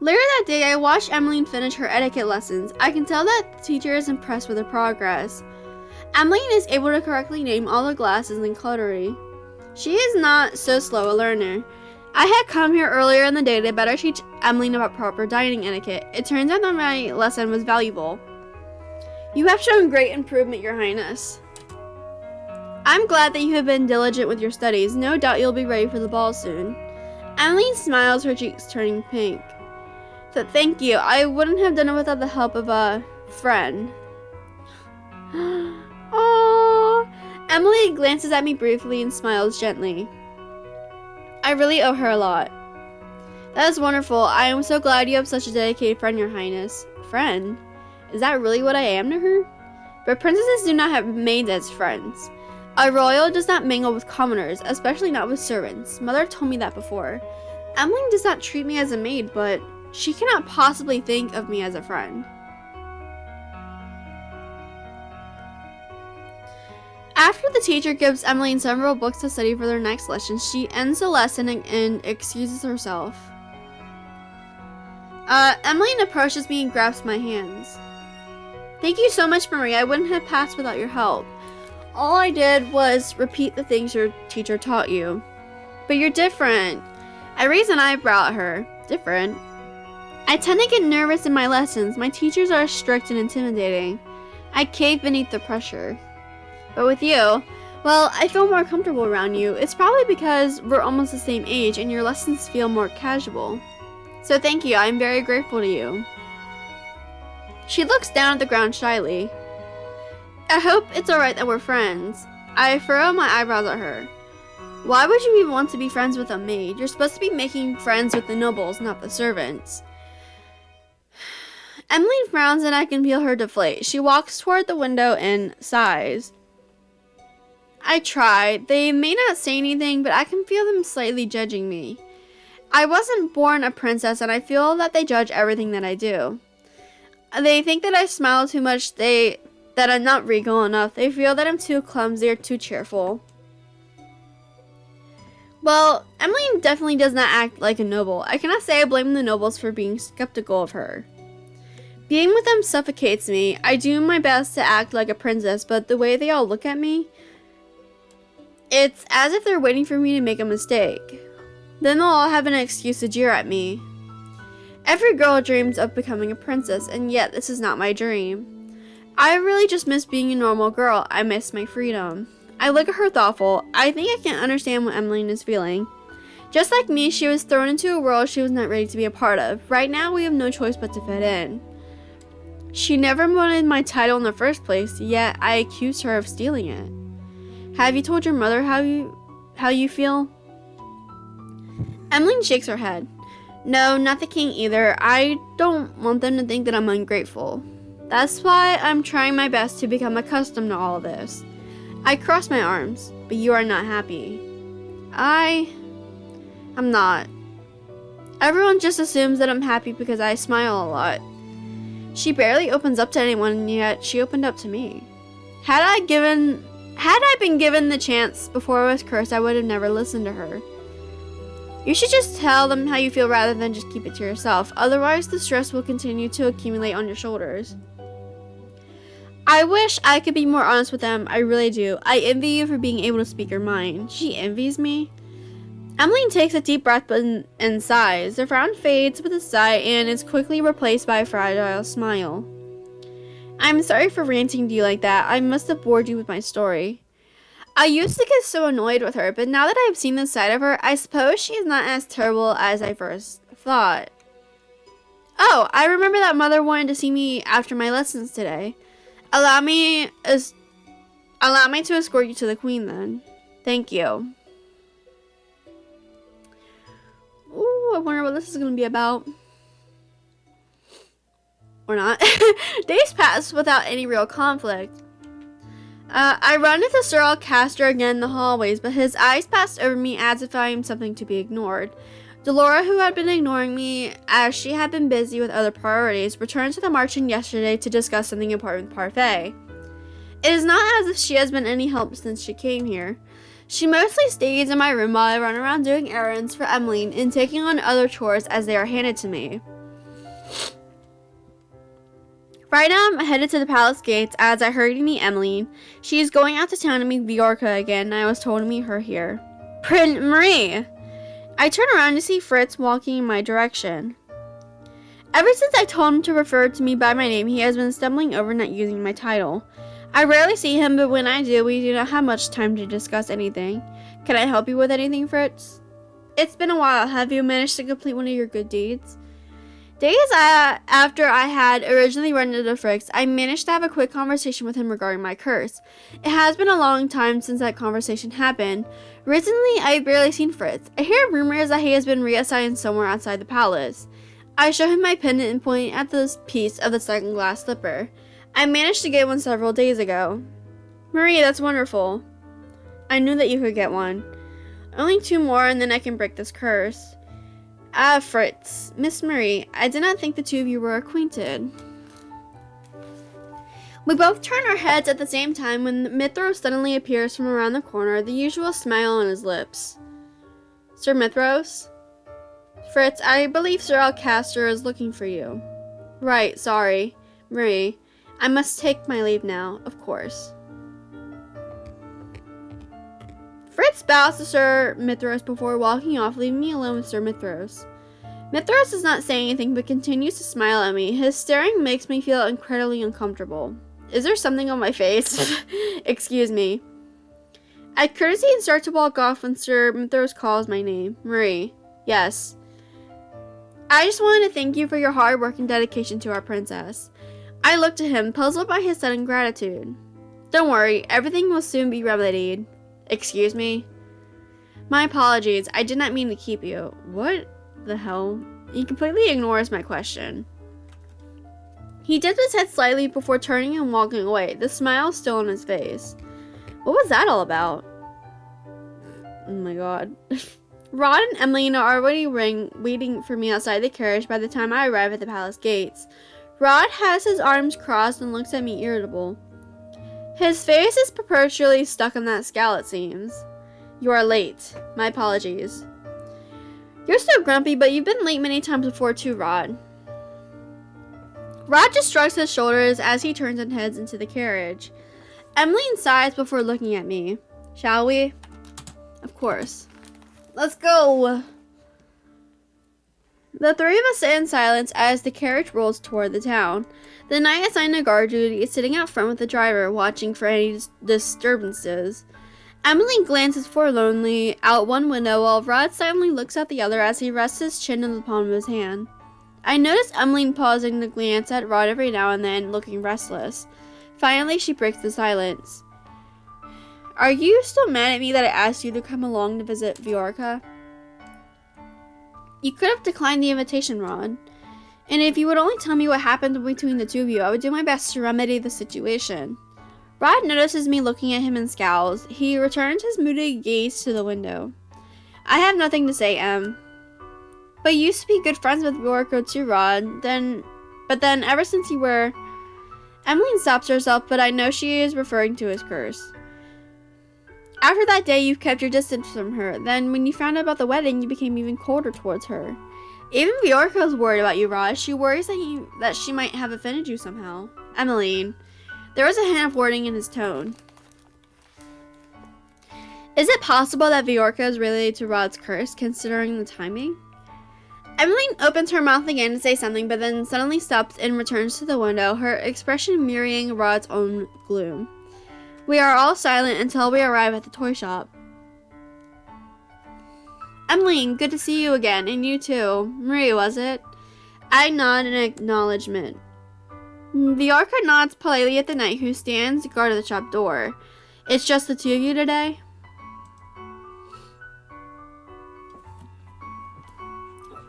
A: Later that day, I watched Emmeline finish her etiquette lessons. I can tell that the teacher is impressed with her progress. Emmeline is able to correctly name all the glasses and cutlery. She is not so slow a learner. I had come here earlier in the day to better teach Emmeline about proper dining etiquette. It turns out that my lesson was valuable. You have shown great improvement, Your Highness. I'm glad that you have been diligent with your studies. No doubt you'll be ready for the ball soon. Emmeline smiles, her cheeks turning pink. Thank you. I wouldn't have done it without the help of a friend. Aww. Emily glances at me briefly and smiles gently. I really owe her a lot. That is wonderful. I am so glad you have such a dedicated friend, Your Highness. Friend? Is that really what I am to her? But princesses do not have maids as friends. A royal does not mingle with commoners, especially not with servants. Mother told me that before. Emmeline does not treat me as a maid, but she cannot possibly think of me as a friend. After the teacher gives Emmeline several books to study for their next lesson, she ends the lesson and excuses herself. Emmeline approaches me and grabs my hands. Thank you so much, Marie. I wouldn't have passed without your help. All I did was repeat the things your teacher taught you. But you're different. I raise an eyebrow at her. Different? I tend to get nervous in my lessons. My teachers are strict and intimidating. I cave beneath the pressure. But with you, well, I feel more comfortable around you. It's probably because we're almost the same age and your lessons feel more casual. So thank you. I'm very grateful to you. She looks down at the ground shyly. I hope it's alright that we're friends. I furrow my eyebrows at her. Why would you even want to be friends with a maid? You're supposed to be making friends with the nobles, not the servants. Emmeline frowns and I can feel her deflate. She walks toward the window and sighs. I tried. They may not say anything, but I can feel them slightly judging me. I wasn't born a princess, and I feel that they judge everything that I do. They think that I smile too much, that I'm not regal enough. They feel that I'm too clumsy or too cheerful. Well, Emily definitely does not act like a noble. I cannot say I blame the nobles for being skeptical of her. Being with them suffocates me. I do my best to act like a princess, but the way they all look at me, it's as if they're waiting for me to make a mistake. Then they'll all have an excuse to jeer at me. Every girl dreams of becoming a princess, and yet this is not my dream. I really just miss being a normal girl. I miss my freedom. I look at her thoughtful. I think I can understand what Emmeline is feeling. Just like me, she was thrown into a world she was not ready to be a part of. Right now, we have no choice but to fit in. She never wanted my title in the first place, yet I accused her of stealing it. Have you told your mother how you feel? Emmeline shakes her head. No, not the king either. I don't want them to think that I'm ungrateful. That's why I'm trying my best to become accustomed to all of this. I cross my arms, but you are not happy. I'm not. Everyone just assumes that I'm happy because I smile a lot. She barely opens up to anyone, and yet she opened up to me. Had I been given the chance before I was cursed, I would have never listened to her. You should just tell them how you feel rather than just keep it to yourself. Otherwise, the stress will continue to accumulate on your shoulders. I wish I could be more honest with them. I really do. I envy you for being able to speak your mind. She envies me. Emmeline takes a deep breath and sighs. The frown fades with a sigh and is quickly replaced by a fragile smile. I'm sorry for ranting to you like that. I must have bored you with my story. I used to get so annoyed with her, but now that I've seen this side of her, I suppose she is not as terrible as I first thought. Oh, I remember that mother wanted to see me after my lessons today. Allow me to escort you to the queen then. Thank you. Ooh, I wonder what this is going to be about. Or not. Days pass without any real conflict. I run into 𝐍𝐸𝐿 again in the hallways, but his eyes passed over me as if I am something to be ignored. Delora, who had been ignoring me as she had been busy with other priorities, returned to the marching yesterday to discuss something important with Parfait. It is not as if she has been any help since she came here. She mostly stays in my room while I run around doing errands for Emmeline and taking on other chores as they are handed to me. Right now, I'm headed to the palace gates as I hurry to meet Emmeline. She is going out to town to meet 𝐕𝐢𝐬𝐿 again, and I was told to meet her here. Prince Marie! I turn around to see Fritz walking in my direction. Ever since I told him to refer to me by my name, he has been stumbling over not using my title. I rarely see him, but when I do, we do not have much time to discuss anything. Can I help you with anything, Fritz? It's been a while. Have you managed to complete one of your good deeds? Days after I had originally run into Fritz, I managed to have a quick conversation with him regarding my curse. It has been a long time since that conversation happened. Recently, I've barely seen Fritz. I hear rumors that he has been reassigned somewhere outside the palace. I show him my pendant and point at this piece of the second glass slipper. I managed to get one several days ago. Marie, that's wonderful. I knew that you could get one. Only 2 more and then I can break this curse. Ah, Fritz. Miss Marie, I did not think the two of you were acquainted. We both turn our heads at the same time when Mithros suddenly appears from around the corner, the usual smile on his lips. Sir Mithros? Fritz, I believe 𝐍𝐸𝐿 is looking for you. Right, sorry. Marie, I must take my leave now, of course. Fritz bows to Sir Mithros before walking off, leaving me alone with Sir Mithros. Mithros does not say anything but continues to smile at me. His staring makes me feel incredibly uncomfortable. Is there something on my face? Excuse me. I courtesy and start to walk off when Sir Mithros calls my name. Marie. Yes. I just wanted to thank you for your hard work and dedication to our princess. I looked at him, puzzled by his sudden gratitude. Don't worry, everything will soon be remedied. Excuse me? My apologies, I did not mean to keep you. What the hell? He completely ignores my question. He dipped his head slightly before turning and walking away, the smile still on his face. What was that all about? Oh my god. Rod and Emmeline are already waiting for me outside the carriage by the time I arrive at the palace gates. Rod has his arms crossed and looks at me irritable. His face is perpetually stuck in that scowl, it seems. You are late. My apologies. You're so grumpy, but you've been late many times before too, Rod. Rod just shrugs his shoulders as he turns and heads into the carriage. Emmeline sighs before looking at me. Shall we? Of course. Let's go! The three of us sit in silence as the carriage rolls toward the town. The knight assigned to guard duty is sitting out front with the driver, watching for any disturbances. Emmeline glances forlornly out one window while Rod silently looks at the other as he rests his chin in the palm of his hand. I notice Emmeline pausing to glance at Rod every now and then, looking restless. Finally, she breaks the silence. Are you still mad at me that I asked you to come along to visit 𝐕𝐢𝐬𝐬𝐿? You could have declined the invitation, Rod. And if you would only tell me what happened between the two of you, I would do my best to remedy the situation. Rod notices me looking at him and scowls. He returns his moody gaze to the window. I have nothing to say, Em. But you used to be good friends with 𝐕𝐢𝐬𝐬𝐿 too, Rod. But then, ever since you were... Emmeline stops herself, but I know she is referring to his curse. After that day, you kept your distance from her. Then, when you found out about the wedding, you became even colder towards her. Even 𝐕𝐢𝐬𝐬𝐿 is worried about you, Rod. She worries that she might have offended you somehow. Emmeline. There was a hint of warning in his tone. Is it possible that 𝐕𝐢𝐬𝐬𝐿 is related to Rod's curse, considering the timing? Emmeline opens her mouth again to say something, but then suddenly stops and returns to the window, her expression mirroring Rod's own gloom. We are all silent until we arrive at the toy shop. Emmeline, good to see you again, and you too. Marie, was it? I nod in acknowledgement. 𝐕𝐢𝐬𝐬𝐿 nods politely at the knight who stands guard at the shop door. It's just the two of you today?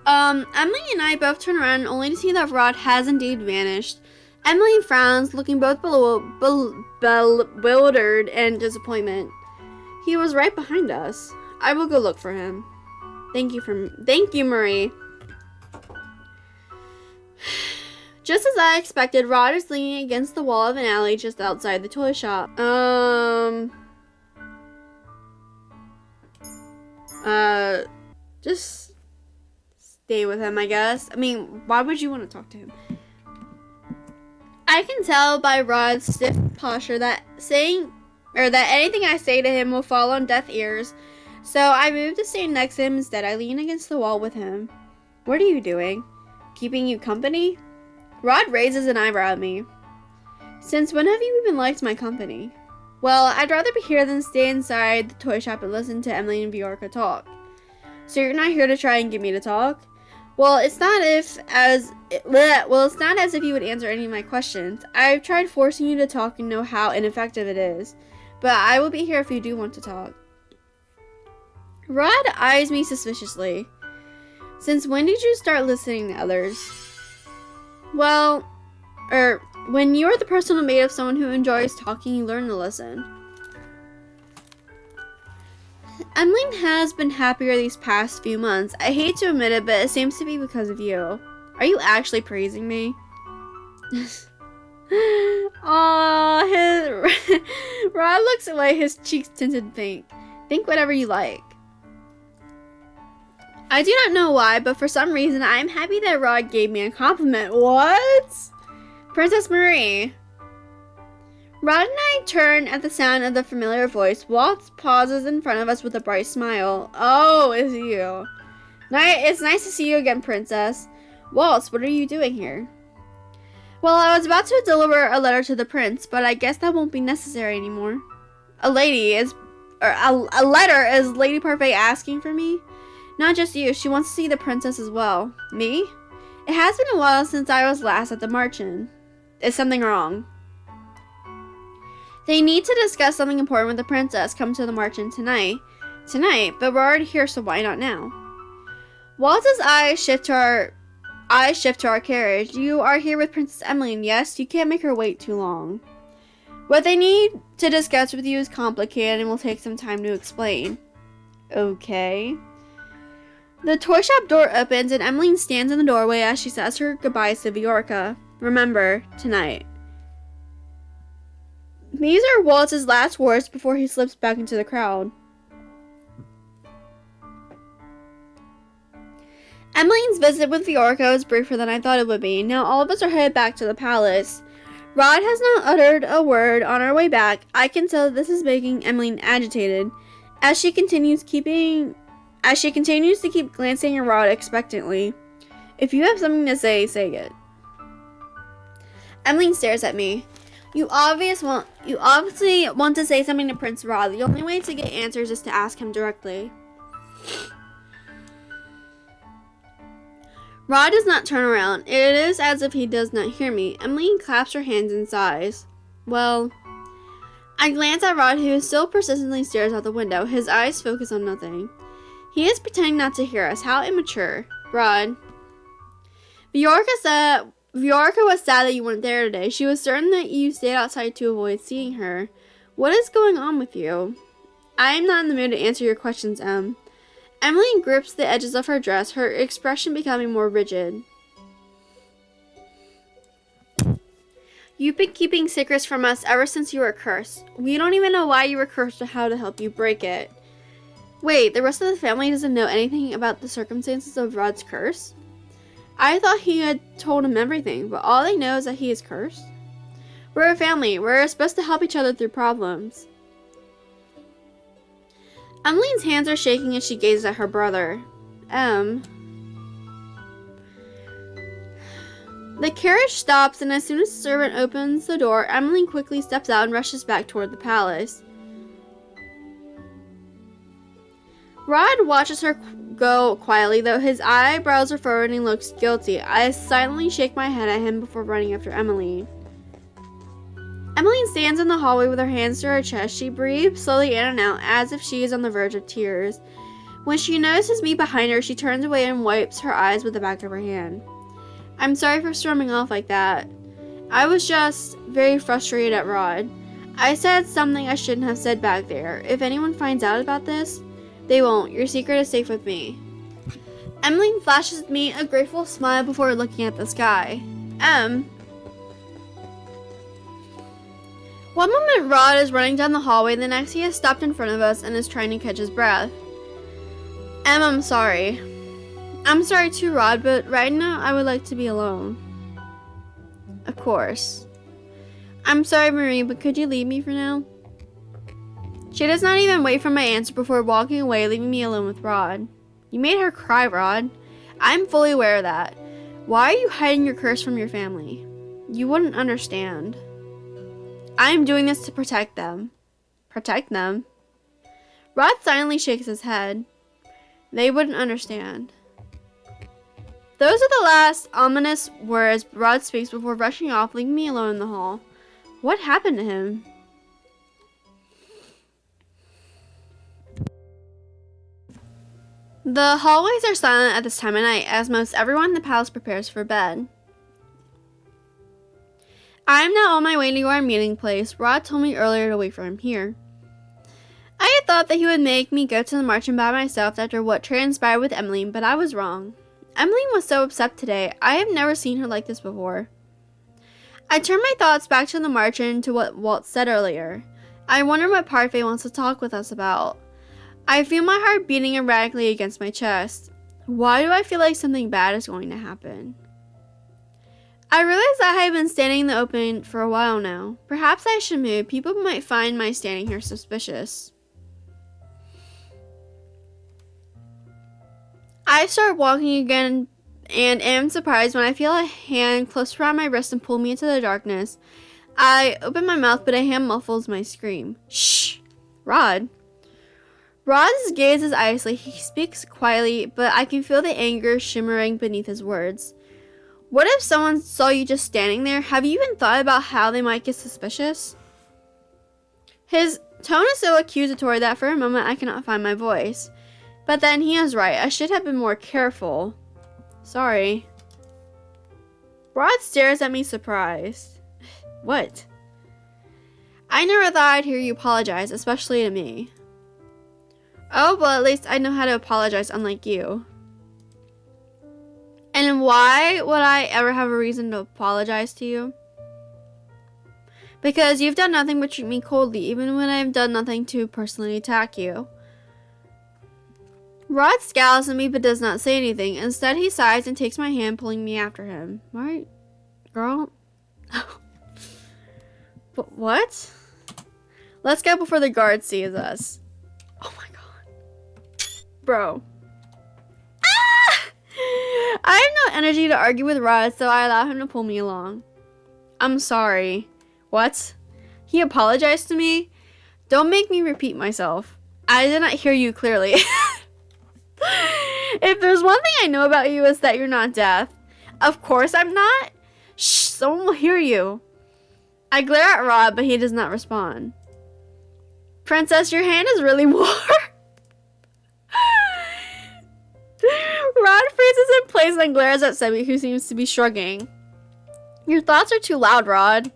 A: Emmeline and I both turn around only to see that Rod has indeed vanished. Emmeline frowns, looking both bewildered and disappointment. He was right behind us. I will go look for him. Thank you, Marie. Just as I expected, Rod is leaning against the wall of an alley just outside the toy shop. Just stay with him, I guess. I mean, why would you want to talk to him? I can tell by Rod's stiff posture that anything I say to him will fall on deaf ears. So I move to stand next to him instead. I lean against the wall with him. What are you doing? Keeping you company? Rod raises an eyebrow at me. Since when have you even liked my company? Well, I'd rather be here than stay inside the toy shop and listen to Emmeline and 𝐕𝐢𝐬𝐬𝐿 talk. So you're not here to try and get me to talk? Well, it's not as if you would answer any of my questions. I've tried forcing you to talk and know how ineffective it is. But I will be here if you do want to talk. Rod eyes me suspiciously. Since when did you start listening to others? Well, when you're the personal mate of someone who enjoys talking, you learn to listen. Emmeline has been happier these past few months. I hate to admit it, but it seems to be because of you. Are you actually praising me? Rod looks away, his cheeks tinted pink. Think whatever you like. I do not know why, but for some reason, I am happy that Rod gave me a compliment. What? Princess Marie. Rod and I turn at the sound of the familiar voice. Waltz pauses in front of us with a bright smile. Oh, it's you. It's nice to see you again, Princess. Waltz, what are you doing here? Well, I was about to deliver a letter to the prince, but I guess that won't be necessary anymore. A letter is Lady Parfait asking for me? Not just you, she wants to see the princess as well. Me? It has been a while since I was last at the March-in. Is something wrong? They need to discuss something important with the princess. Come to the March-in tonight. Tonight? But we're already here, so why not now? Waltz's eyes shift to our carriage. You are here with Princess Emmeline, yes? You can't make her wait too long. What they need to discuss with you is complicated and will take some time to explain. Okay. The toy shop door opens and Emmeline stands in the doorway as she says her goodbyes to 𝐕𝐢𝐬𝐻. Remember, tonight. These are Waltz's last words before he slips back into the crowd. Emmeline's visit with 𝐕𝐢𝐬𝐻 was briefer than I thought it would be. Now all of us are headed back to the palace. Rod has not uttered a word on our way back. I can tell that this is making Emmeline agitated, as she continues to keep glancing at Rod expectantly. If you have something to say it. Emmeline stares at me. You obviously want to say something to Prince Rod. The only way to get answers is to ask him directly. Rod does not turn around. It is as if he does not hear me. Emmeline claps her hands and sighs. Well, I glance at Rod, who still persistently stares out the window. His eyes focus on nothing. He is pretending not to hear us. How immature. Rod. 𝐕𝐢𝐻𝐻 was sad that you weren't there today. She was certain that you stayed outside to avoid seeing her. What is going on with you? I am not in the mood to answer your questions, Em. Emmeline grips the edges of her dress, her expression becoming more rigid. You've been keeping secrets from us ever since you were cursed. We don't even know why you were cursed or how to help you break it. Wait, the rest of the family doesn't know anything about the circumstances of Rod's curse? I thought he had told him everything, but all they know is that he is cursed. We're a family. We're supposed to help each other through problems. Emmeline's hands are shaking as she gazes at her brother. The carriage stops, and as soon as the servant opens the door, Emmeline quickly steps out and rushes back toward the palace. Rod watches her go quietly, though his eyebrows are furrowed and he looks guilty. I silently shake my head at him before running after Emmeline. Emmeline stands in the hallway with her hands to her chest. She breathes slowly in and out, as if she is on the verge of tears. When she notices me behind her, she turns away and wipes her eyes with the back of her hand. I'm sorry for storming off like that. I was just very frustrated at Rod. I said something I shouldn't have said back there. If anyone finds out about this, they won't. Your secret is safe with me. Emmeline flashes me a grateful smile before looking at the sky. One moment Rod is running down the hallway, the next he has stopped in front of us and is trying to catch his breath. I'm sorry. I'm sorry too, Rod, but right now I would like to be alone. Of course. I'm sorry, Marie, but could you leave me for now? She does not even wait for my answer before walking away, leaving me alone with Rod. You made her cry, Rod. I'm fully aware of that. Why are you hiding your curse from your family? You wouldn't understand. I am doing this to protect them. Protect them? Rod silently shakes his head. They wouldn't understand. Those are the last ominous words Rod speaks before rushing off, leaving me alone in the hall. What happened to him? The hallways are silent at this time of night, as most everyone in the palace prepares for bed. I am now on my way to our meeting place. Rod told me earlier to wait for him here. I had thought that he would make me go to the marching by myself after what transpired with Emmeline, but I was wrong. Emmeline was so upset today. I have never seen her like this before. I turned my thoughts back to the march and to what Walt said earlier. I wonder what Parfait wants to talk with us about. I feel my heart beating erratically against my chest. Why do I feel like something bad is going to happen? I realize that I have been standing in the open for a while now. Perhaps I should move. People might find my standing here suspicious. I start walking again and am surprised when I feel a hand close around my wrist and pull me into the darkness. I open my mouth, but a hand muffles my scream. Shh! Rod. Rod's gaze is icy. He speaks quietly, but I can feel the anger shimmering beneath his words. What if someone saw you just standing there? Have you even thought about how they might get suspicious? His tone is so accusatory that for a moment I cannot find my voice. But then he is right. I should have been more careful. Sorry. Rod stares at me surprised. What? I never thought I'd hear you apologize, especially to me. Oh, well, at least I know how to apologize, unlike you. And why would I ever have a reason to apologize to you? Because you've done nothing but treat me coldly, even when I've done nothing to personally attack you. Rod scowls at me but does not say anything. Instead, he sighs and takes my hand, pulling me after him. Right, girl? But what? Let's go before the guard sees us. Oh my god. Bro. Ah! I have no energy to argue with Rod, so I allow him to pull me along. I'm sorry. What? He apologized to me? Don't make me repeat myself. I did not hear you clearly. If there's one thing I know about you, is that you're not deaf. Of course I'm not. Shh, someone will hear you. I glare at Rod, but he does not respond. Princess, your hand is really warm. Rod freezes in place and glares at Sebby, who seems to be shrugging. Your thoughts are too loud, Rod.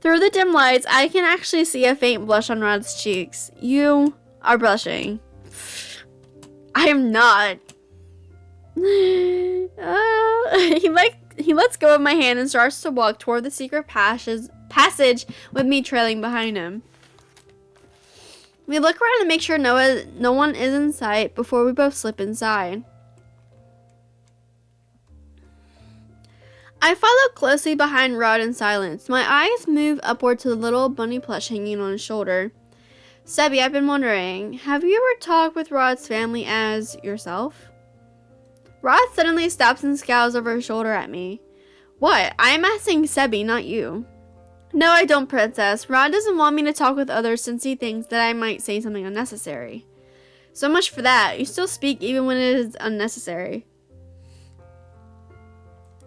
A: Through the dim lights, I can actually see a faint blush on Rod's cheeks. You are blushing. I am not. He lets go of my hand and starts to walk toward the secret passage with me trailing behind him. We look around to make sure no one is in sight before we both slip inside. I follow closely behind Rod in silence. My eyes move upward to the little bunny plush hanging on his shoulder. Sebby, I've been wondering, have you ever talked with Rod's family as yourself? Rod suddenly stops and scowls over his shoulder at me. What? I am asking Sebby, not you. No, I don't, Princess. Rod doesn't want me to talk with others since he thinks that I might say something unnecessary. So much for that. You still speak even when it is unnecessary.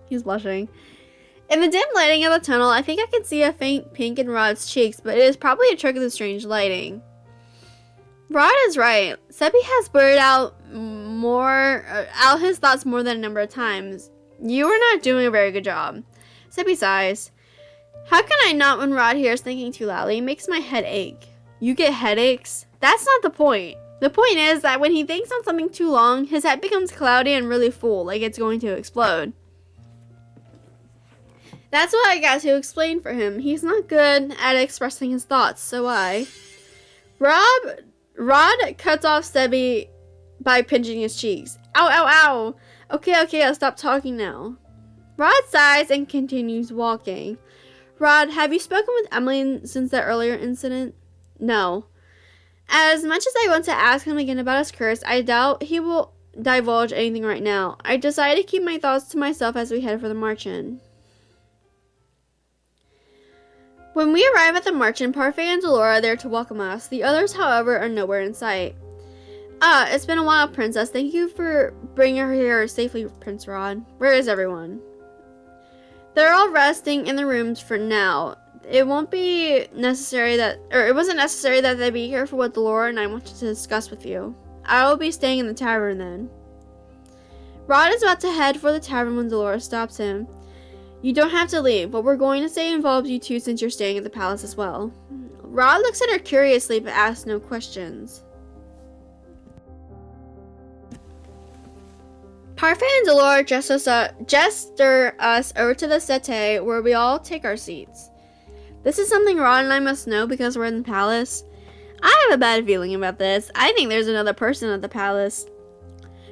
A: He's blushing. In the dim lighting of the tunnel, I think I can see a faint pink in Rod's cheeks, but it is probably a trick of the strange lighting. Rod is right. Sebby has blurted out his thoughts more than a number of times. You are not doing a very good job. Sebby sighs. How can I not when Rod hears thinking too loudly? It makes my head ache. You get headaches? That's not the point. The point is that when he thinks on something too long, his head becomes cloudy and really full, like it's going to explode. That's what I got to explain for him. He's not good at expressing his thoughts, so Rod cuts off Sebby by pinching his cheeks. Ow, ow, ow. Okay, I'll stop talking now. Rod sighs and continues walking. Rod, have you spoken with Emily since that earlier incident? No. As much as I want to ask him again about his curse, I doubt he will divulge anything right now. I decided to keep my thoughts to myself as we head for the march-in. When we arrive at the march-in, Parfait and Delora are there to welcome us. The others, however, are nowhere in sight. It's been a while, Princess. Thank you for bringing her here safely, Prince Rod. Where is everyone? They're all resting in the rooms for now. It wasn't necessary that they be here for what Delora and I wanted to discuss with you. I will be staying in the tavern then. Rod is about to head for the tavern when Delora stops him. You don't have to leave. What we're going to say involves you two since you're staying at the palace as well. Rod looks at her curiously but asks no questions. Parfait and Delora gesture us over to the settee where we all take our seats. This is something Rod and I must know because we're in the palace. I have a bad feeling about this. I think there's another person at the palace.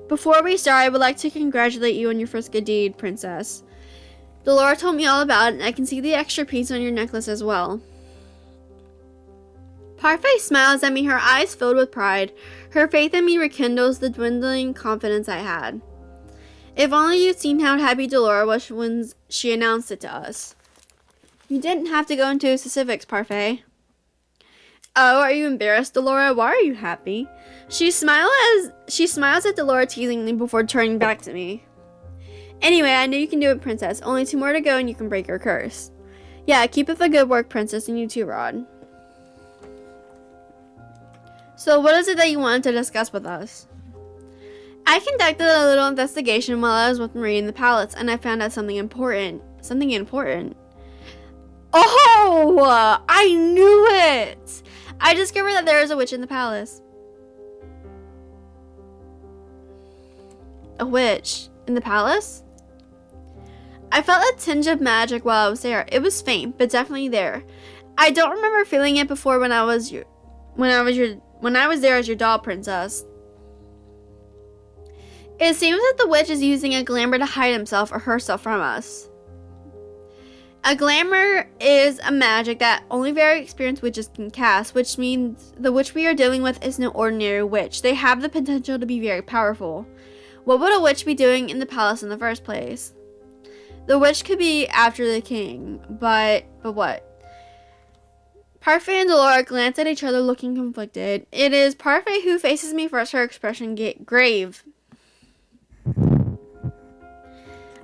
A: Before we start, I would like to congratulate you on your first good deed, Princess. Delora told me all about it, and I can see the extra piece on your necklace as well. Parfait smiles at me, her eyes filled with pride. Her faith in me rekindles the dwindling confidence I had. If only you'd seen how happy Delora was when she announced it to us. You didn't have to go into specifics, Parfait. Oh, are you embarrassed, Delora? Why are you happy? She smiles at Delora teasingly before turning back to me. Anyway, I know you can do it, Princess. Only 2 more to go and you can break your curse. Yeah, keep up the good work, Princess, and you too, Rod. So, what is it that you wanted to discuss with us? I conducted a little investigation while I was with Marie in the palace, and I found out something important. Something important? Oh! I knew it! I discovered that there is a witch in the palace. A witch in the palace? I felt a tinge of magic while I was there. It was faint, but definitely there. I don't remember feeling it before when I was there as your doll, princess. It seems that the witch is using a glamour to hide himself or herself from us. A glamour is a magic that only very experienced witches can cast, which means the witch we are dealing with is no ordinary witch. They have the potential to be very powerful. What would a witch be doing in the palace in the first place? The witch could be after the king, but what? Parfait and Delora glance at each other looking conflicted. It is Parfait who faces me first, her expression grave.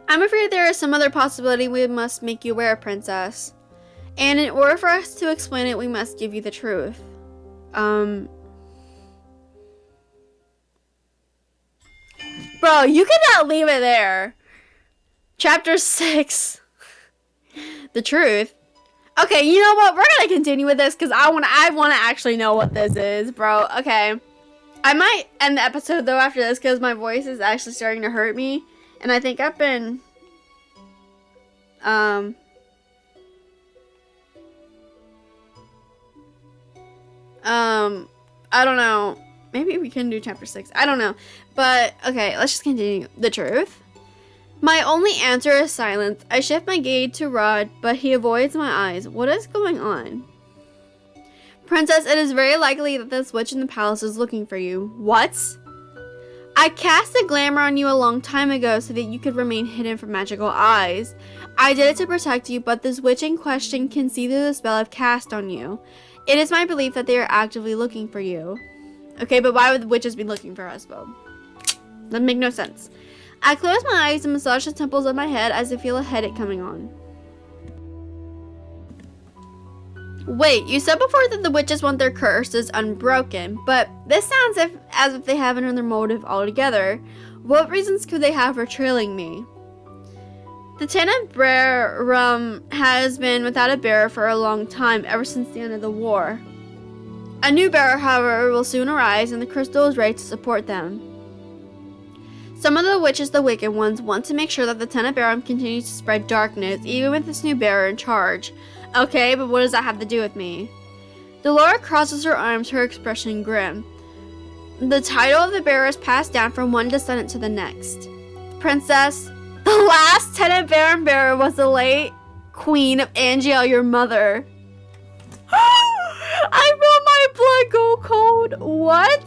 A: I'm afraid there is some other possibility we must make you aware, princess. And in order for us to explain it, we must give you the truth. Bro, you cannot leave it there. Chapter 6. The truth. Okay, you know what? We're gonna continue with this because I wanna actually know what this is, bro. Okay. I might end the episode though after this because my voice is actually starting to hurt me. And I think I've been I don't know. Maybe we can do chapter 6. I don't know. But okay, let's just continue. The truth. My only answer is silence. I shift my gaze to Rod, but he avoids my eyes. What is going on? Princess, it is very likely that this witch in the palace is looking for you. What? I cast a glamour on you a long time ago so that you could remain hidden from magical eyes. I did it to protect you, but this witch in question can see through the spell I've cast on you. It is my belief that they are actively looking for you. Okay, but why would the witches be looking for us, Bo? That make no sense. I close my eyes and massage the temples of my head as I feel a headache coming on. Wait, you said before that the witches want their curses unbroken, but this sounds as if they have another motive altogether. What reasons could they have for trailing me? The Cinderella has been without a bearer for a long time, ever since the end of the war. A new bearer, however, will soon arise, and the crystal is ready to support them. Some of the witches, the wicked ones, want to make sure that the Cinderella continues to spread darkness, even with this new bearer in charge. Okay, but what does that have to do with me? Delora crosses her arms, her expression grim. The title of the bearer is passed down from one descendant to the next. Princess, the last Cinderella bearer was the late Queen of Angielle, your mother. I feel my blood go cold. What?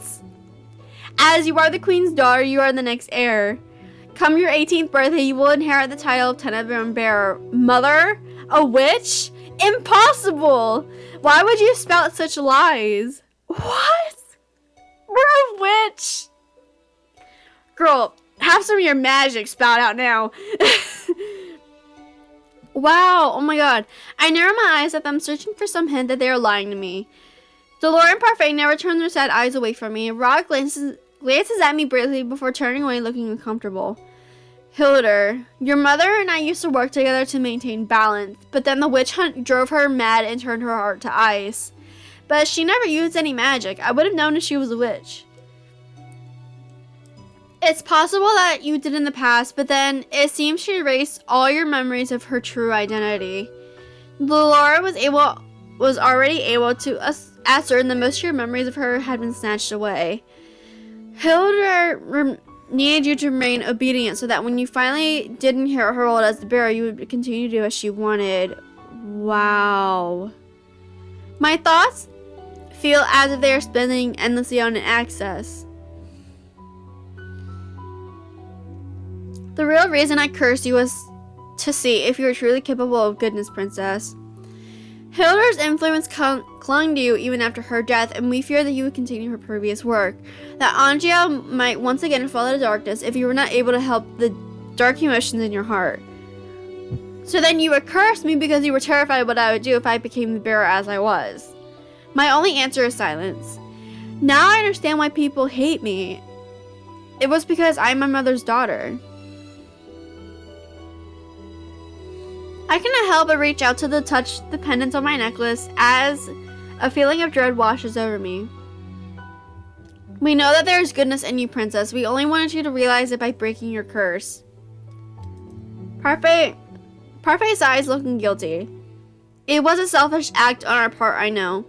A: As you are the queen's daughter, you are the next heir. Come your 18th birthday, you will inherit the title of Cinderella bearer. Mother? A witch? Impossible! Why would you spout such lies? What? We're a witch! Girl, have some of your magic spout out now. Wow, oh my god. I narrow my eyes at them, searching for some hint that they are lying to me. Delora and Parfait never turn their sad eyes away from me. Rod glances at me briefly before turning away, looking uncomfortable. Hildur, your mother and I used to work together to maintain balance, but then the witch hunt drove her mad and turned her heart to ice. But she never used any magic. I would have known if she was a witch. It's possible that you did in the past, but then it seems she erased all your memories of her true identity. Delora was already able to ascertain that most of your memories of her had been snatched away. Hildur needed you to remain obedient so that when you finally did inherit her role as the bearer, you would continue to do as she wanted. Wow. My thoughts feel as if they are spinning endlessly on an axis. The real reason I cursed you was to see if you were truly capable of goodness, princess. Hildur's influence clung to you even after her death, and we fear that you would continue her previous work. That Angielle might once again fall into darkness if you were not able to help the dark emotions in your heart. So then you would curse me because you were terrified of what I would do if I became the bearer as I was. My only answer is silence. Now I understand why people hate me. It was because I'm my mother's daughter. I cannot help but reach out to touch the pendant on my necklace as a feeling of dread washes over me. We know that there is goodness in you, princess. We only wanted you to realize it by breaking your curse. Parfait's eyes looking guilty. It was a selfish act on our part, I know.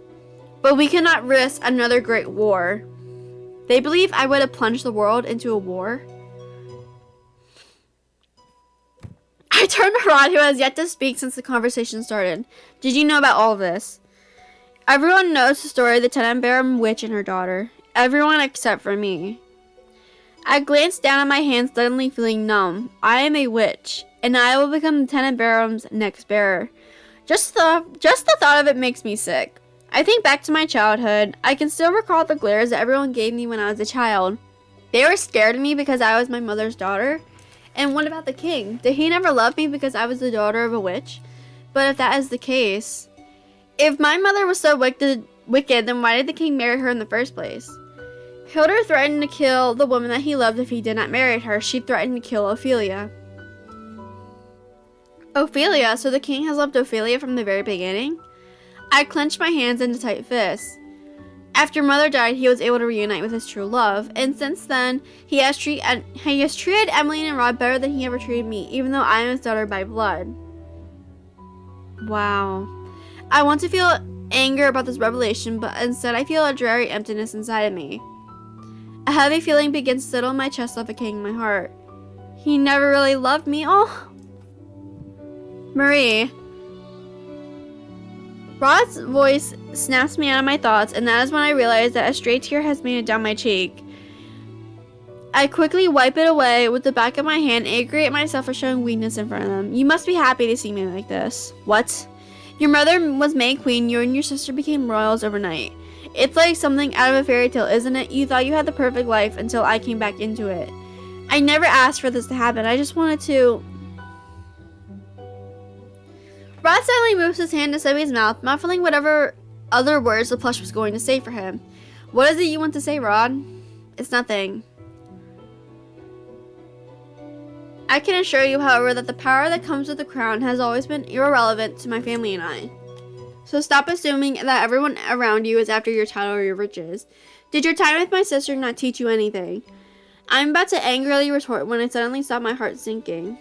A: But we cannot risk another great war. They believe I would have plunged the world into a war. I turned to Rod, who has yet to speak since the conversation started. Did you know about all of this? Everyone knows the story of the Tenenbaum witch and her daughter. Everyone except for me. I glanced down at my hands, suddenly feeling numb. I am a witch, and I will become the Tenenbaum's next bearer. Just the thought of it makes me sick. I think back to my childhood. I can still recall the glares that everyone gave me when I was a child. They were scared of me because I was my mother's daughter. And what about the king? Did he never love me because I was the daughter of a witch? But if that is the case, if my mother was so wicked, then why did the king marry her in the first place? Hildur threatened to kill the woman that he loved if he did not marry her. She threatened to kill Ophelia. Ophelia? So the king has loved Ophelia from the very beginning? I clenched my hands into tight fists. After Mother died, he was able to reunite with his true love, and since then, he has treated Emmeline and Rod better than he ever treated me, even though I am his daughter by blood. Wow. I want to feel anger about this revelation, but instead I feel a dreary emptiness inside of me. A heavy feeling begins to settle in my chest, suffocating my heart. He never really loved me. Oh. Marie. Rod's voice snaps me out of my thoughts, and that is when I realize that a stray tear has made it down my cheek. I quickly wipe it away with the back of my hand, angry at myself for showing weakness in front of them. You must be happy to see me like this. What? Your mother was made queen, you and your sister became royals overnight. It's like something out of a fairy tale, isn't it? You thought you had the perfect life until I came back into it. I never asked for this to happen. I just wanted to... Rod suddenly moves his hand to Sebby's mouth, muffling whatever other words the plush was going to say for him. What is it you want to say, Rod? It's nothing. I can assure you, however, that the power that comes with the crown has always been irrelevant to my family and I. So stop assuming that everyone around you is after your title or your riches. Did your time with my sister not teach you anything? I'm about to angrily retort when I suddenly stop my heart sinking.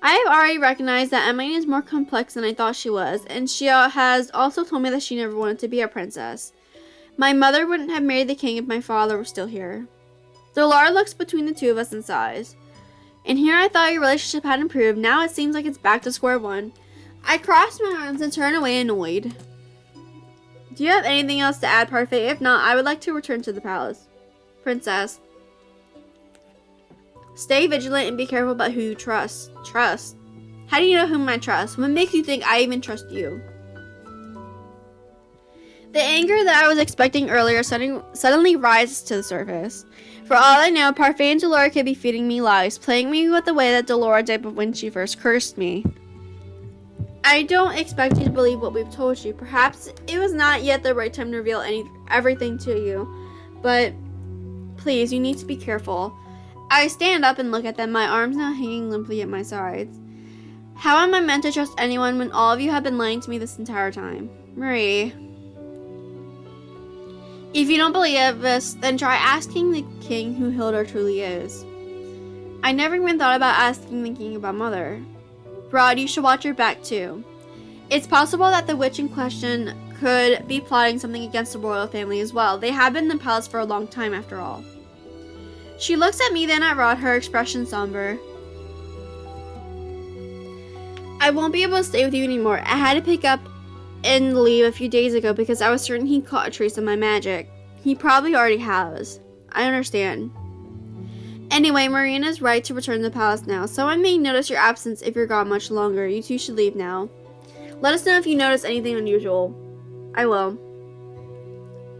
A: I have already recognized that Emmeline is more complex than I thought she was, and she has also told me that she never wanted to be a princess. My mother wouldn't have married the king if my father was still here. Dolores looks between the two of us and sighs. And here I thought your relationship had improved. Now it seems like it's back to square one. I cross my arms and turn away annoyed. Do you have anything else to add, Parfait? If not, I would like to return to the palace. Princess. Stay vigilant and be careful about who you trust. Trust? How do you know whom I trust? What makes you think I even trust you? The anger that I was expecting earlier suddenly rises to the surface. For all I know, Parfait and Dolores could be feeding me lies, playing me with the way that Dolores did when she first cursed me. I don't expect you to believe what we've told you. Perhaps it was not yet the right time to reveal everything to you, but please, you need to be careful. I stand up and look at them, my arms now hanging limply at my sides. How am I meant to trust anyone when all of you have been lying to me this entire time? Marie. If you don't believe this, then try asking the king who Hildur truly is. I never even thought about asking the king about Mother. Rod, you should watch your back too. It's possible that the witch in question could be plotting something against the royal family as well. They have been in the palace for a long time after all. She looks at me, then at Rod, her expression somber. I won't be able to stay with you anymore. I had to pick up and leave a few days ago because I was certain he caught a trace of my magic. He probably already has. I understand. Anyway, Marina's right to return to the palace now. Someone may notice your absence if you're gone much longer. You two should leave now. Let us know if you notice anything unusual. I will.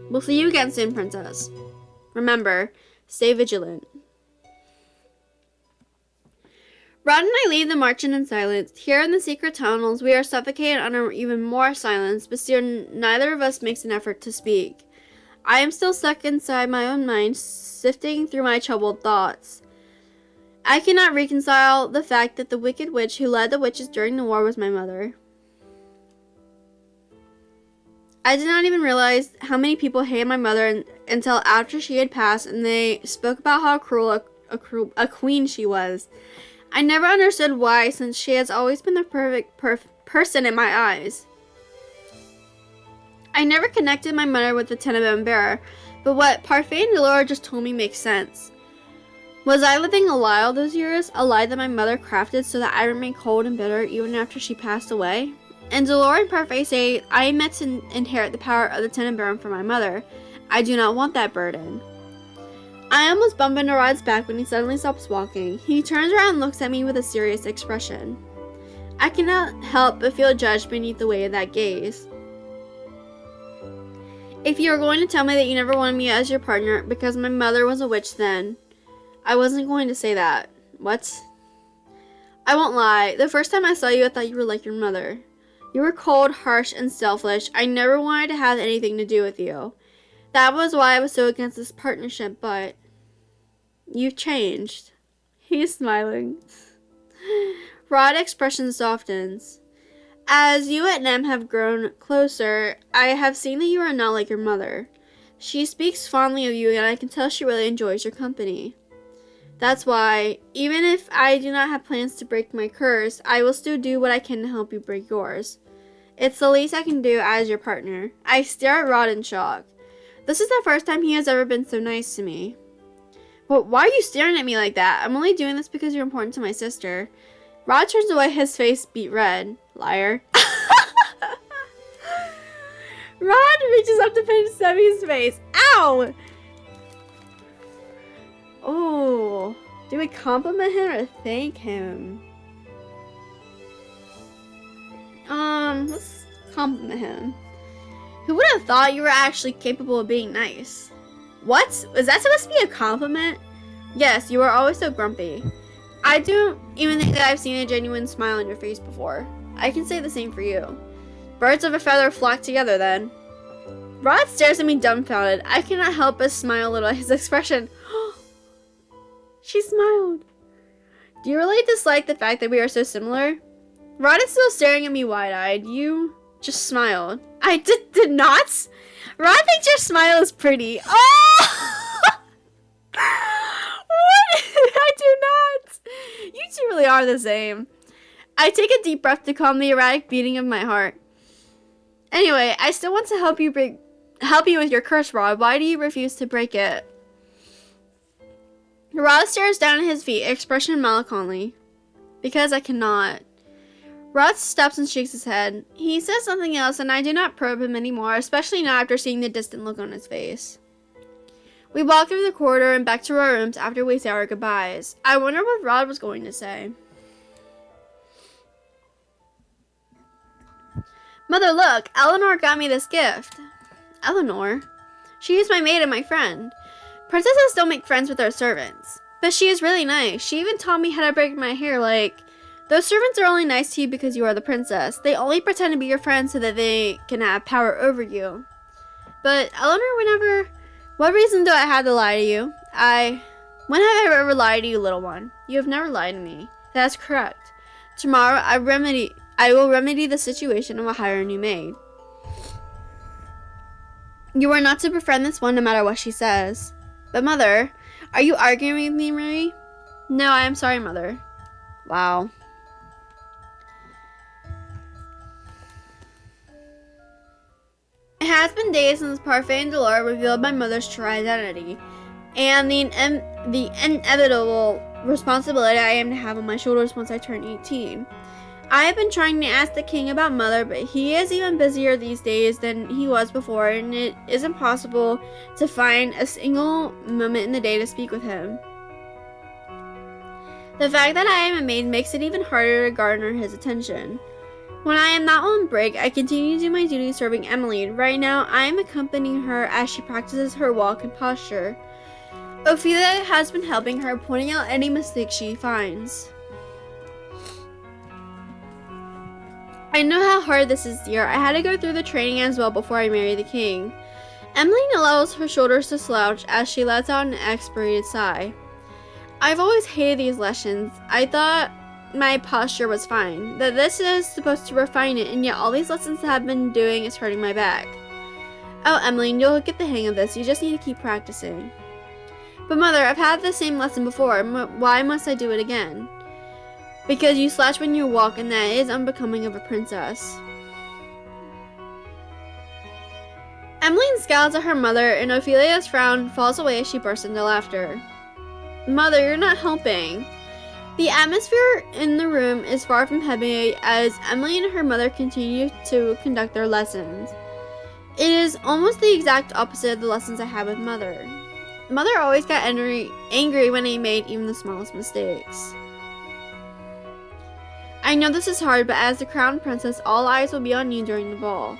A: We'll see you again soon, Princess. Remember, stay vigilant. Rod and I leave the marchand in silence. Here in the secret tunnels, we are suffocated under even more silence, but still neither of us makes an effort to speak. I am still stuck inside my own mind, sifting through my troubled thoughts. I cannot reconcile the fact that the wicked witch who led the witches during the war was my mother. I did not even realize how many people hated my mother until after she had passed, and they spoke about how cruel a queen she was. I never understood why, since she has always been the perfect person in my eyes. I never connected my mother with the Tenenbaum bearer, but what Parfait and Delora just told me makes sense. Was I living a lie all those years? A lie that my mother crafted so that I remained cold and bitter even after she passed away? And Delora and Parfait say I am meant to inherit the power of the Tenenbaum from my mother. I do not want that burden. I almost bump into Rod's back when he suddenly stops walking. He turns around and looks at me with a serious expression. I cannot help but feel judged beneath the weight of that gaze. If you are going to tell me that you never wanted me as your partner because my mother was a witch, then I wasn't going to say that. What? I won't lie. The first time I saw you, I thought you were like your mother. You were cold, harsh, and selfish. I never wanted to have anything to do with you. That was why I was so against this partnership, but you've changed. He's smiling. Rod's expression softens. As you and Em have grown closer, I have seen that you are not like your mother. She speaks fondly of you, and I can tell she really enjoys your company. That's why, even if I do not have plans to break my curse, I will still do what I can to help you break yours. It's the least I can do as your partner. I stare at Rod in shock. This is the first time he has ever been so nice to me. But why are you staring at me like that? I'm only doing this because you're important to my sister. Rod turns away, his face beet red. Liar. Rod reaches up to pinch Semi's face. Ow! Oh, do we compliment him or thank him? Let's compliment him. Who would have thought you were actually capable of being nice? What? Was that supposed to be a compliment? Yes, you are always so grumpy. I don't even think that I've seen a genuine smile on your face before. I can say the same for you. Birds of a feather flock together then. Rod stares at me dumbfounded. I cannot help but smile a little at his expression. She smiled. Do you really dislike the fact that we are so similar? Rod is still staring at me wide-eyed. You just smiled. I did not? Rod thinks your smile is pretty. Oh! What? I do not. You two really are the same. I take a deep breath to calm the erratic beating of my heart. Anyway, I still want to help you with your curse, Rod. Why do you refuse to break it? Rod stares down at his feet, expression melancholy. Because I cannot. Rod stops and shakes his head. He says something else, and I do not probe him anymore, especially not after seeing the distant look on his face. We walk through the corridor and back to our rooms after we say our goodbyes. I wonder what Rod was going to say. Mother, look! Eleanor got me this gift. Eleanor? She is my maid and my friend. Princesses don't make friends with their servants. But she is really nice. She even taught me how to braid my hair. Like, those servants are only nice to you because you are the princess. They only pretend to be your friend so that they can have power over you. But Eleanor, what reason do I have to lie to you? When have I ever lied to you, little one? You have never lied to me. That's correct. Tomorrow, I will remedy the situation and will hire a new maid. You are not to befriend this one no matter what she says. But Mother, are you arguing with me, Marie? No, I am sorry, Mother. Wow. It has been days since Parfait and Delora revealed my mother's true identity, and the inevitable responsibility I am to have on my shoulders once I turn 18. I have been trying to ask the king about Mother, but he is even busier these days than he was before, and it is impossible to find a single moment in the day to speak with him. The fact that I am a maid makes it even harder to garner his attention. When I am not on break, I continue to do my duty serving Emily. Right now, I am accompanying her as she practices her walk and posture. Ophelia has been helping her, pointing out any mistakes she finds. I know how hard this is, dear. I had to go through the training as well before I married the king. Emily allows her shoulders to slouch as she lets out an exasperated sigh. I've always hated these lessons. I thought my posture was fine, that this is supposed to refine it, and yet all these lessons that I've been doing is hurting my back. Oh, Emmeline, you'll get the hang of this. You just need to keep practicing. But Mother, I've had the same lesson before. Why must I do it again? Because you slouch when you walk, and that is unbecoming of a princess. Emmeline scowls at her mother, and Ophelia's frown falls away as she bursts into laughter. Mother, you're not helping. The atmosphere in the room is far from heavy as Emmeline and her mother continue to conduct their lessons. It is almost the exact opposite of the lessons I had with Mother. Mother always got angry when I made even the smallest mistakes. I know this is hard, but as the crowned princess, all eyes will be on you during the ball.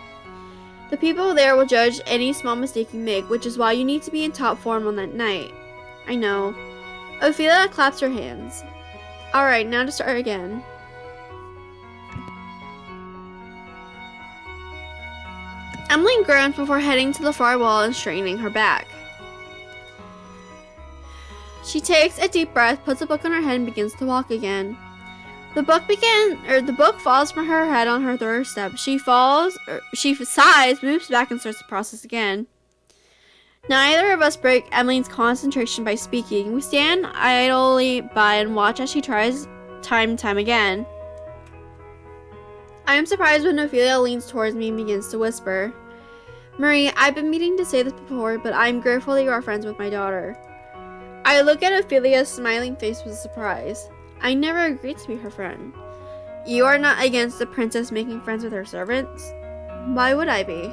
A: The people there will judge any small mistake you make, which is why you need to be in top form on that night. I know. Ophelia claps her hands. Alright, now to start again. Emmeline groans before heading to the far wall and straightening her back. She takes a deep breath, puts a book on her head, and begins to walk again. The book falls from her head on her third step. She sighs, moves back, and starts the process again. Neither of us break Emmeline's concentration by speaking. We stand idly by and watch as she tries time and time again. I am surprised when Ophelia leans towards me and begins to whisper. Marie, I've been meaning to say this before, but I am grateful that you are friends with my daughter. I look at Ophelia's smiling face with surprise. I never agreed to be her friend. You are not against the princess making friends with her servants? Why would I be?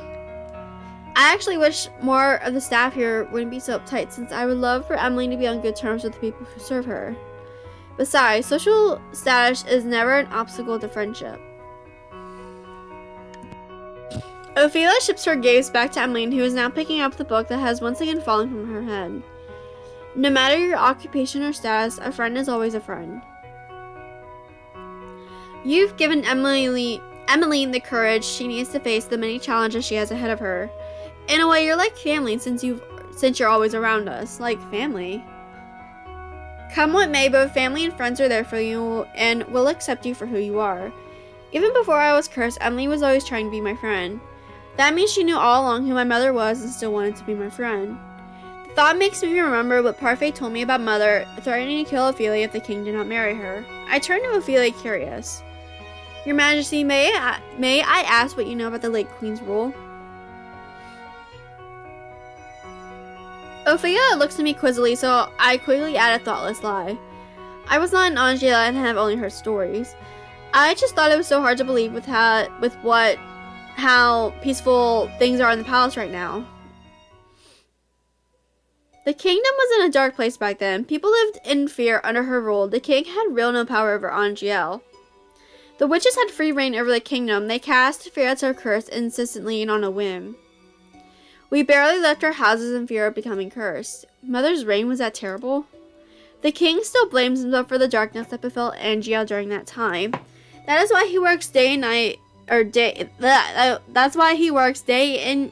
A: I actually wish more of the staff here wouldn't be so uptight, since I would love for Emmeline to be on good terms with the people who serve her. Besides, social status is never an obstacle to friendship. Ophelia shifts her gaze back to Emmeline, who is now picking up the book that has once again fallen from her head. No matter your occupation or status, a friend is always a friend. You've given Emmeline the courage she needs to face the many challenges she has ahead of her. In a way, you're like family since you're always around us. Like family. Come what may, both family and friends are there for you and will accept you for who you are. Even before I was cursed, Emmeline was always trying to be my friend. That means she knew all along who my mother was and still wanted to be my friend. The thought makes me remember what Parfait told me about Mother threatening to kill Ophelia if the king did not marry her. I turned to Ophelia curious. Your Majesty, may I ask what you know about the late Queen's rule? Ophelia looks at me quizzically, so I quickly add a thoughtless lie. I was not in Angielle and have only heard stories. I just thought it was so hard to believe with how peaceful things are in the palace right now. The kingdom was in a dark place back then. People lived in fear under her rule. The king had no power over Angielle. The witches had free reign over the kingdom. They cast Fairytale Curse insistently and on a whim. We barely left our houses in fear of becoming cursed. Mother's reign was that terrible? The king still blames himself for the darkness that befell Angielle during that time. That is why he works day and night, that's why he works day in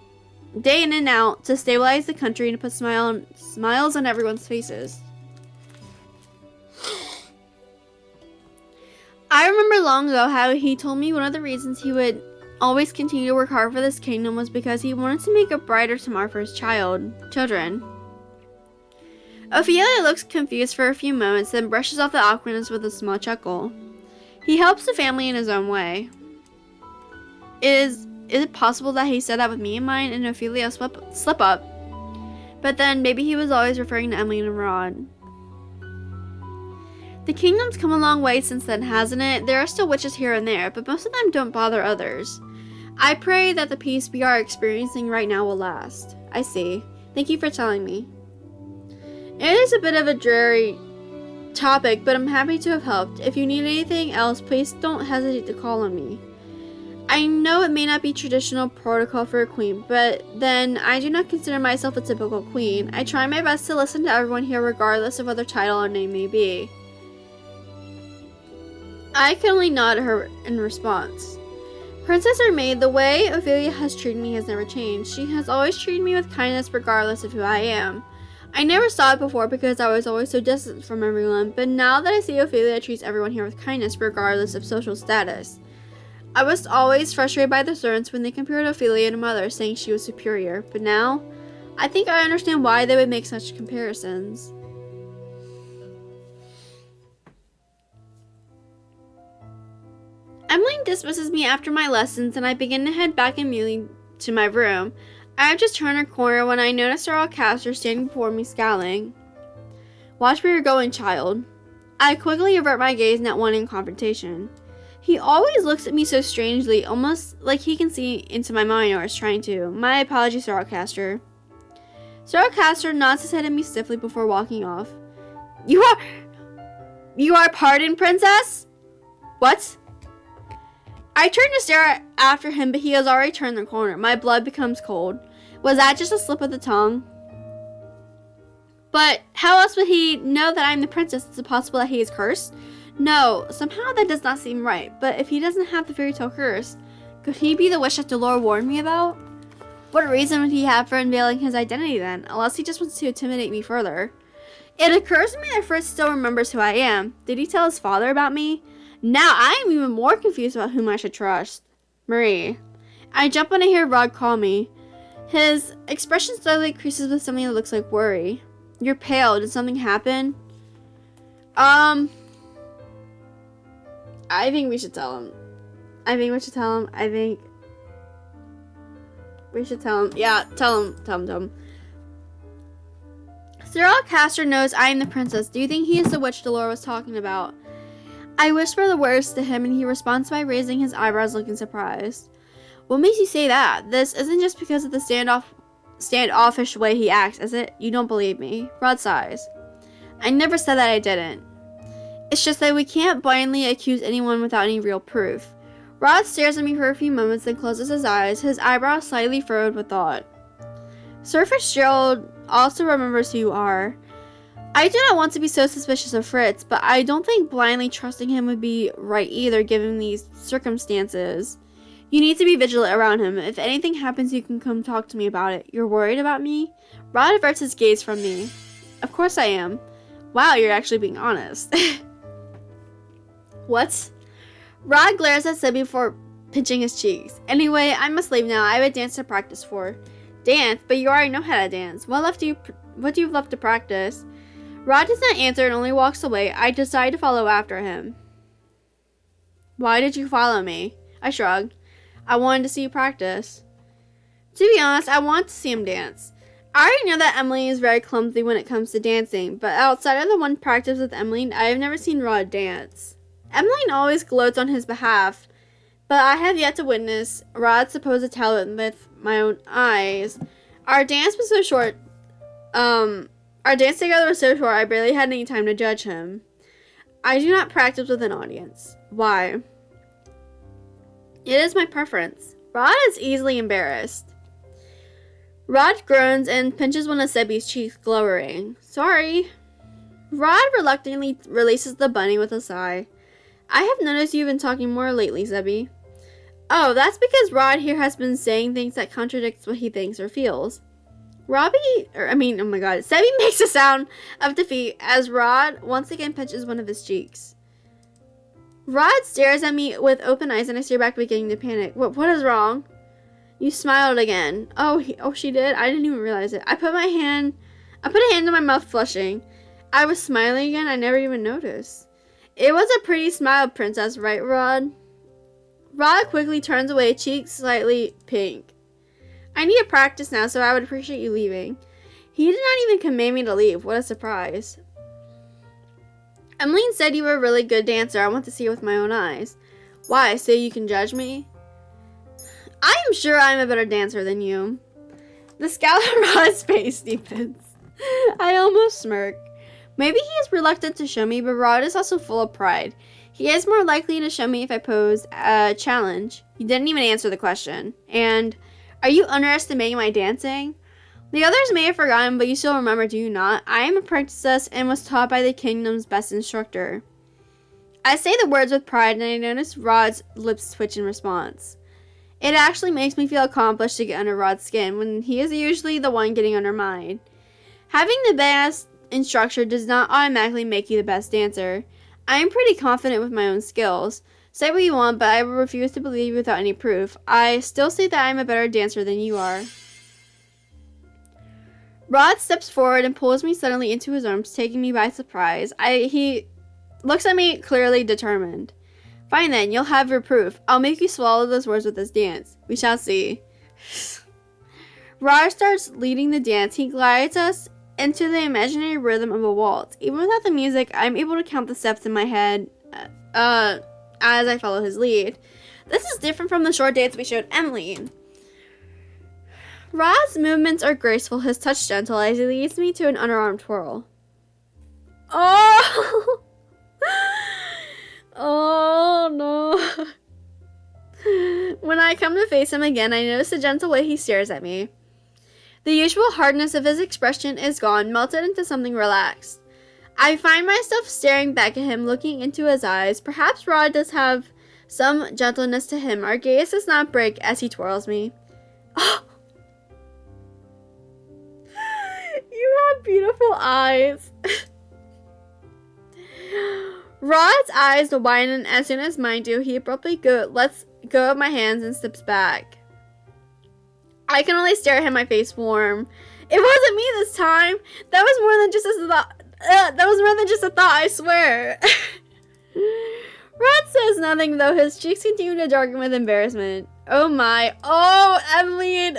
A: and out to stabilize the country and to put smiles on everyone's faces. I remember long ago how he told me one of the reasons he would always continue to work hard for this kingdom was because he wanted to make a brighter tomorrow for his children. Ophelia looks confused for a few moments, then brushes off the awkwardness with a small chuckle. He helps the family in his own way. Is it possible that he said that with me in mind and Ophelia slip up? But then maybe he was always referring to Emmeline and Rod. The kingdom's come a long way since then, hasn't it? There are still witches here and there, but most of them don't bother others. I pray that the peace we are experiencing right now will last. I see. Thank you for telling me. It is a bit of a dreary topic, but I'm happy to have helped. If you need anything else, please don't hesitate to call on me. I know it may not be traditional protocol for a queen, but then I do not consider myself a typical queen. I try my best to listen to everyone here regardless of what their title or name may be. I can only nod at her in response. Princess or maid, the way Ophelia has treated me has never changed. She has always treated me with kindness regardless of who I am. I never saw it before because I was always so distant from everyone, but now that I see Ophelia treats everyone here with kindness regardless of social status. I was always frustrated by the servants when they compared Ophelia to Mother, saying she was superior, but now I think I understand why they would make such comparisons. Emily dismisses me after my lessons, and I begin to head back immediately to my room. I have just turned a corner when I notice 𝐸𝐴₂ standing before me, scowling. Watch where you're going, child. I quickly avert my gaze, not wanting confrontation. He always looks at me so strangely, almost like he can see into my mind or is trying to. My apologies, 𝐸𝐴₂. 𝐸𝐴₂ nods his head at me stiffly before walking off. You are pardoned, princess? What? I turn to stare after him, but he has already turned the corner. My blood becomes cold. Was that just a slip of the tongue? But how else would he know that I'm the princess? Is it possible that he is cursed? No, somehow that does not seem right. But if he doesn't have the Fairytale Curse, could he be the witch that Dolores warned me about? What reason would he have for unveiling his identity then, unless he just wants to intimidate me further? It occurs to me that Fritz still remembers who I am. Did he tell his father about me? Now I am even more confused about whom I should trust. Marie. I jump when I hear Rod call me. His expression slightly creases with something that looks like worry. You're pale. Did something happen? I think we should tell him. Yeah, tell him. Sir 𝐸𝐴₂ knows I am the princess. Do you think he is the witch Dolores was talking about? I whisper the words to him, and he responds by raising his eyebrows, looking surprised. What makes you say that? This isn't just because of the standoffish way he acts, is it? You don't believe me. Rod sighs. I never said that I didn't. It's just that we can't blindly accuse anyone without any real proof. Rod stares at me for a few moments, then closes his eyes, his eyebrows slightly furrowed with thought. Sir Fitzgerald also remembers who you are. I do not want to be so suspicious of Fritz, but I don't think blindly trusting him would be right either given these circumstances. You need to be vigilant around him. If anything happens, you can come talk to me about it. You're worried about me? Rod averts his gaze from me. Of course I am. Wow, you're actually being honest. What? Rod glares at Zebby before pinching his cheeks. Anyway, I must leave now. I have a dance to practice for. Dance? But you already know how to dance. What do you have left to practice? Rod does not answer and only walks away. I decide to follow after him. Why did you follow me? I shrugged. I wanted to see you practice. To be honest, I want to see him dance. I already know that Emily is very clumsy when it comes to dancing, but outside of the one practice with Emily, I have never seen Rod dance. Emily always gloats on his behalf, but I have yet to witness Rod's supposed talent with my own eyes. Our dance together was so short I barely had any time to judge him. I do not practice with an audience. Why? It is my preference. Rod is easily embarrassed. Rod groans and pinches one of Zebby's cheeks, glowering. Sorry. Rod reluctantly releases the bunny with a sigh. I have noticed you've been talking more lately, Zebby. Oh, that's because Rod here has been saying things that contradicts what he thinks or feels. Zebby makes a sound of defeat as Rod once again pinches one of his cheeks. Rod stares at me with open eyes and I stare back, beginning to panic. What is wrong? You smiled again. Oh, she did? I didn't even realize it. I put a hand in my mouth, flushing. I was smiling again? I never even noticed. It was a pretty smile, princess, right, Rod? Rod quickly turns away, cheeks slightly pink. I need to practice now, so I would appreciate you leaving. He did not even command me to leave. What a surprise. Emmeline said you were a really good dancer. I want to see it with my own eyes. Why? So you can judge me? I am sure I'm a better dancer than you. The scowl on Rod's face deepens. I almost smirk. Maybe he is reluctant to show me, but Rod is also full of pride. He is more likely to show me if I pose a challenge. You didn't even answer the question. And are you underestimating my dancing? The others may have forgotten, but you still remember, do you not? I am a princess and was taught by the kingdom's best instructor. I say the words with pride, and I notice Rod's lips twitch in response. It actually makes me feel accomplished to get under Rod's skin when he is usually the one getting under mine. Having the best instructor does not automatically make you the best dancer. I am pretty confident with my own skills. Say what you want, but I will refuse to believe you without any proof. I still say that I am a better dancer than you are. Rod steps forward and pulls me suddenly into his arms, taking me by surprise. He looks at me clearly determined. Fine then, you'll have your proof. I'll make you swallow those words with this dance. We shall see. Rod starts leading the dance. He glides us into the imaginary rhythm of a waltz. Even without the music, I'm able to count the steps in my head as I follow his lead. This is different from the short dance we showed Emily. Rod's movements are graceful, his touch gentle as he leads me to an underarm twirl. Oh! Oh no. When I come to face him again, I notice the gentle way he stares at me. The usual hardness of his expression is gone, melted into something relaxed. I find myself staring back at him, looking into his eyes. Perhaps Rod does have some gentleness to him. Our gaze does not break as he twirls me. Oh. You have beautiful eyes. Rod's eyes widen as soon as mine do. He abruptly lets go of my hands and steps back. I can only stare at him, my face warm. It wasn't me this time. That was more than just a thought. I swear. Rod says nothing, though his cheeks continue to darken with embarrassment. Oh my. Oh, Emmeline.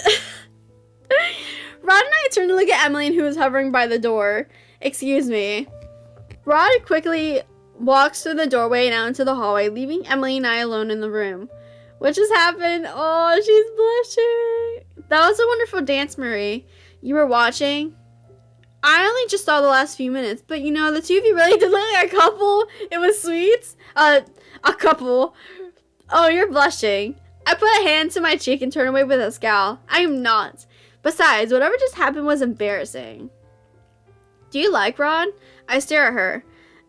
A: Rod and I turn to look at Emmeline, who is hovering by the door. Excuse me. Rod quickly walks through the doorway and out into the hallway, leaving Emily and I alone in the room. What just happened? Oh, she's blushing. That was a wonderful dance, Marie. You were watching? I only just saw the last few minutes, but you know, the two of you really did look like a couple. It was sweet. A couple. Oh, you're blushing. I put a hand to my cheek and turn away with a scowl. I am not. Besides, whatever just happened was embarrassing. Do you like Rod? I stare at her.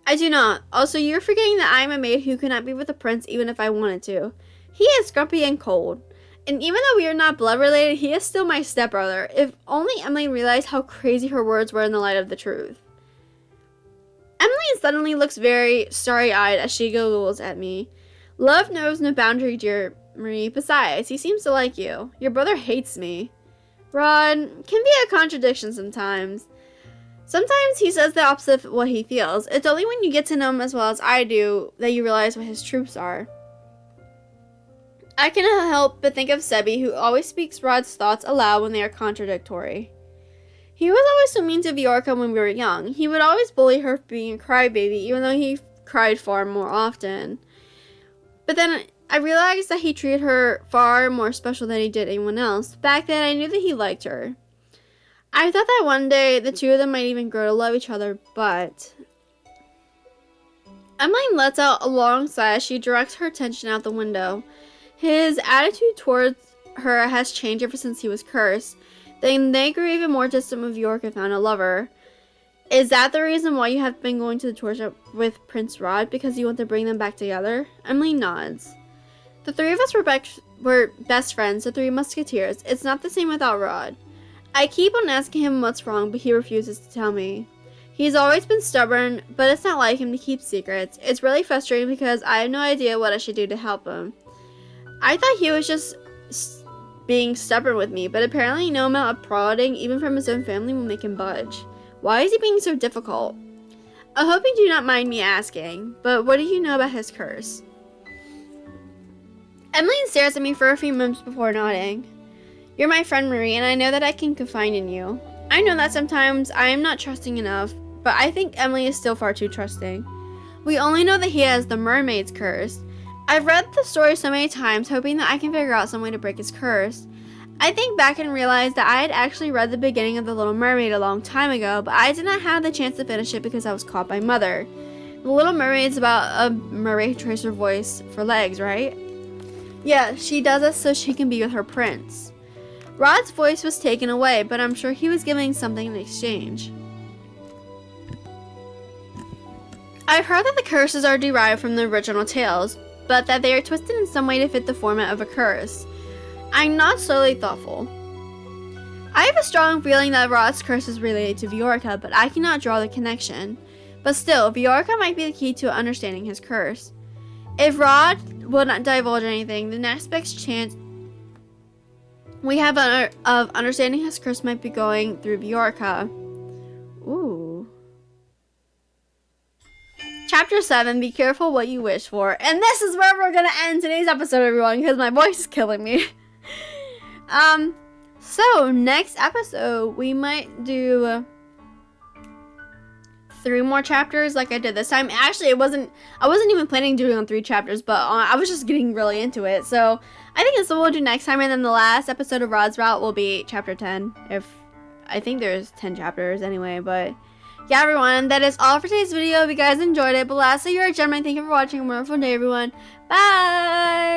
A: I do not. Also, you're forgetting that I am a maid who could not be with a prince even if I wanted to. He is grumpy and cold. And even though we are not blood related, he is still my stepbrother. If only Emily realized how crazy her words were in the light of the truth. Emily suddenly looks very starry-eyed as she googles at me. Love knows no boundary, dear Marie. Besides, he seems to like you. Your brother hates me. Rod can be a contradiction sometimes. Sometimes he says the opposite of what he feels. It's only when you get to know him as well as I do that you realize what his truths are. I cannot help but think of 𝐍𝐸, who always speaks Rod's thoughts aloud when they are contradictory. He was always so mean to 𝐕𝐢𝐬𝐻 when we were young. He would always bully her for being a crybaby, even though he cried far more often. But then I realized that he treated her far more special than he did anyone else. Back then, I knew that he liked her. I thought that one day the two of them might even grow to love each other, but Emmeline lets out a long sigh as she directs her attention out the window. His attitude towards her has changed ever since he was cursed. Then they grew even more distant when 𝐕𝐢𝐬𝐻 found a lover. Is that the reason why you have been going to the tour shop with Prince Rod? Because you want to bring them back together? Emily nods. The three of us were best friends, the three musketeers. It's not the same without Rod. I keep on asking him what's wrong, but he refuses to tell me. He's always been stubborn, but it's not like him to keep secrets. It's really frustrating because I have no idea what I should do to help him. I thought he was just being stubborn with me, but apparently no amount of prodding, even from his own family, will make him budge. Why is he being so difficult? I hope you do not mind me asking, but what do you know about his curse? Emmeline stares at me for a few moments before nodding. You're my friend, Marie, and I know that I can confide in you. I know that sometimes I am not trusting enough, but I think Emily is still far too trusting. We only know that he has the mermaid's curse. I've read the story so many times, hoping that I can figure out some way to break his curse. I think back and realized that I had actually read the beginning of The Little Mermaid a long time ago, but I did not have the chance to finish it because I was caught by Mother. The Little Mermaid is about a mermaid who trades her voice for legs, right? Yeah, she does it so she can be with her prince. Rod's voice was taken away, but I'm sure he was giving something in exchange. I've heard that the curses are derived from the original tales, but that they are twisted in some way to fit the format of a curse. I'm not slowly thoughtful. I have a strong feeling that Rod's curse is related to 𝐕𝐢𝐬𝐬, but I cannot draw the connection. But still, 𝐕𝐕𝐢𝐬𝐬 might be the key to understanding his curse. If Rod will not divulge anything, the next best chance we have of understanding his curse might be going through 𝐕𝐕𝐢𝐬𝐬. Ooh. Chapter 7, be careful what you wish for. And this is where we're gonna end today's episode, everyone, because my voice is killing me. So next episode, we might do 3 more chapters like I did this time. Actually, I wasn't even planning doing on 3 chapters, but I was just getting really into it. So I think that's what we'll do next time, and then the last episode of Rod's Route will be chapter 10. I think there's 10 chapters anyway, but yeah, everyone, that is all for today's video. If you guys enjoyed it, but lastly, you're a gem, and thank you for watching. A wonderful day, everyone. Bye!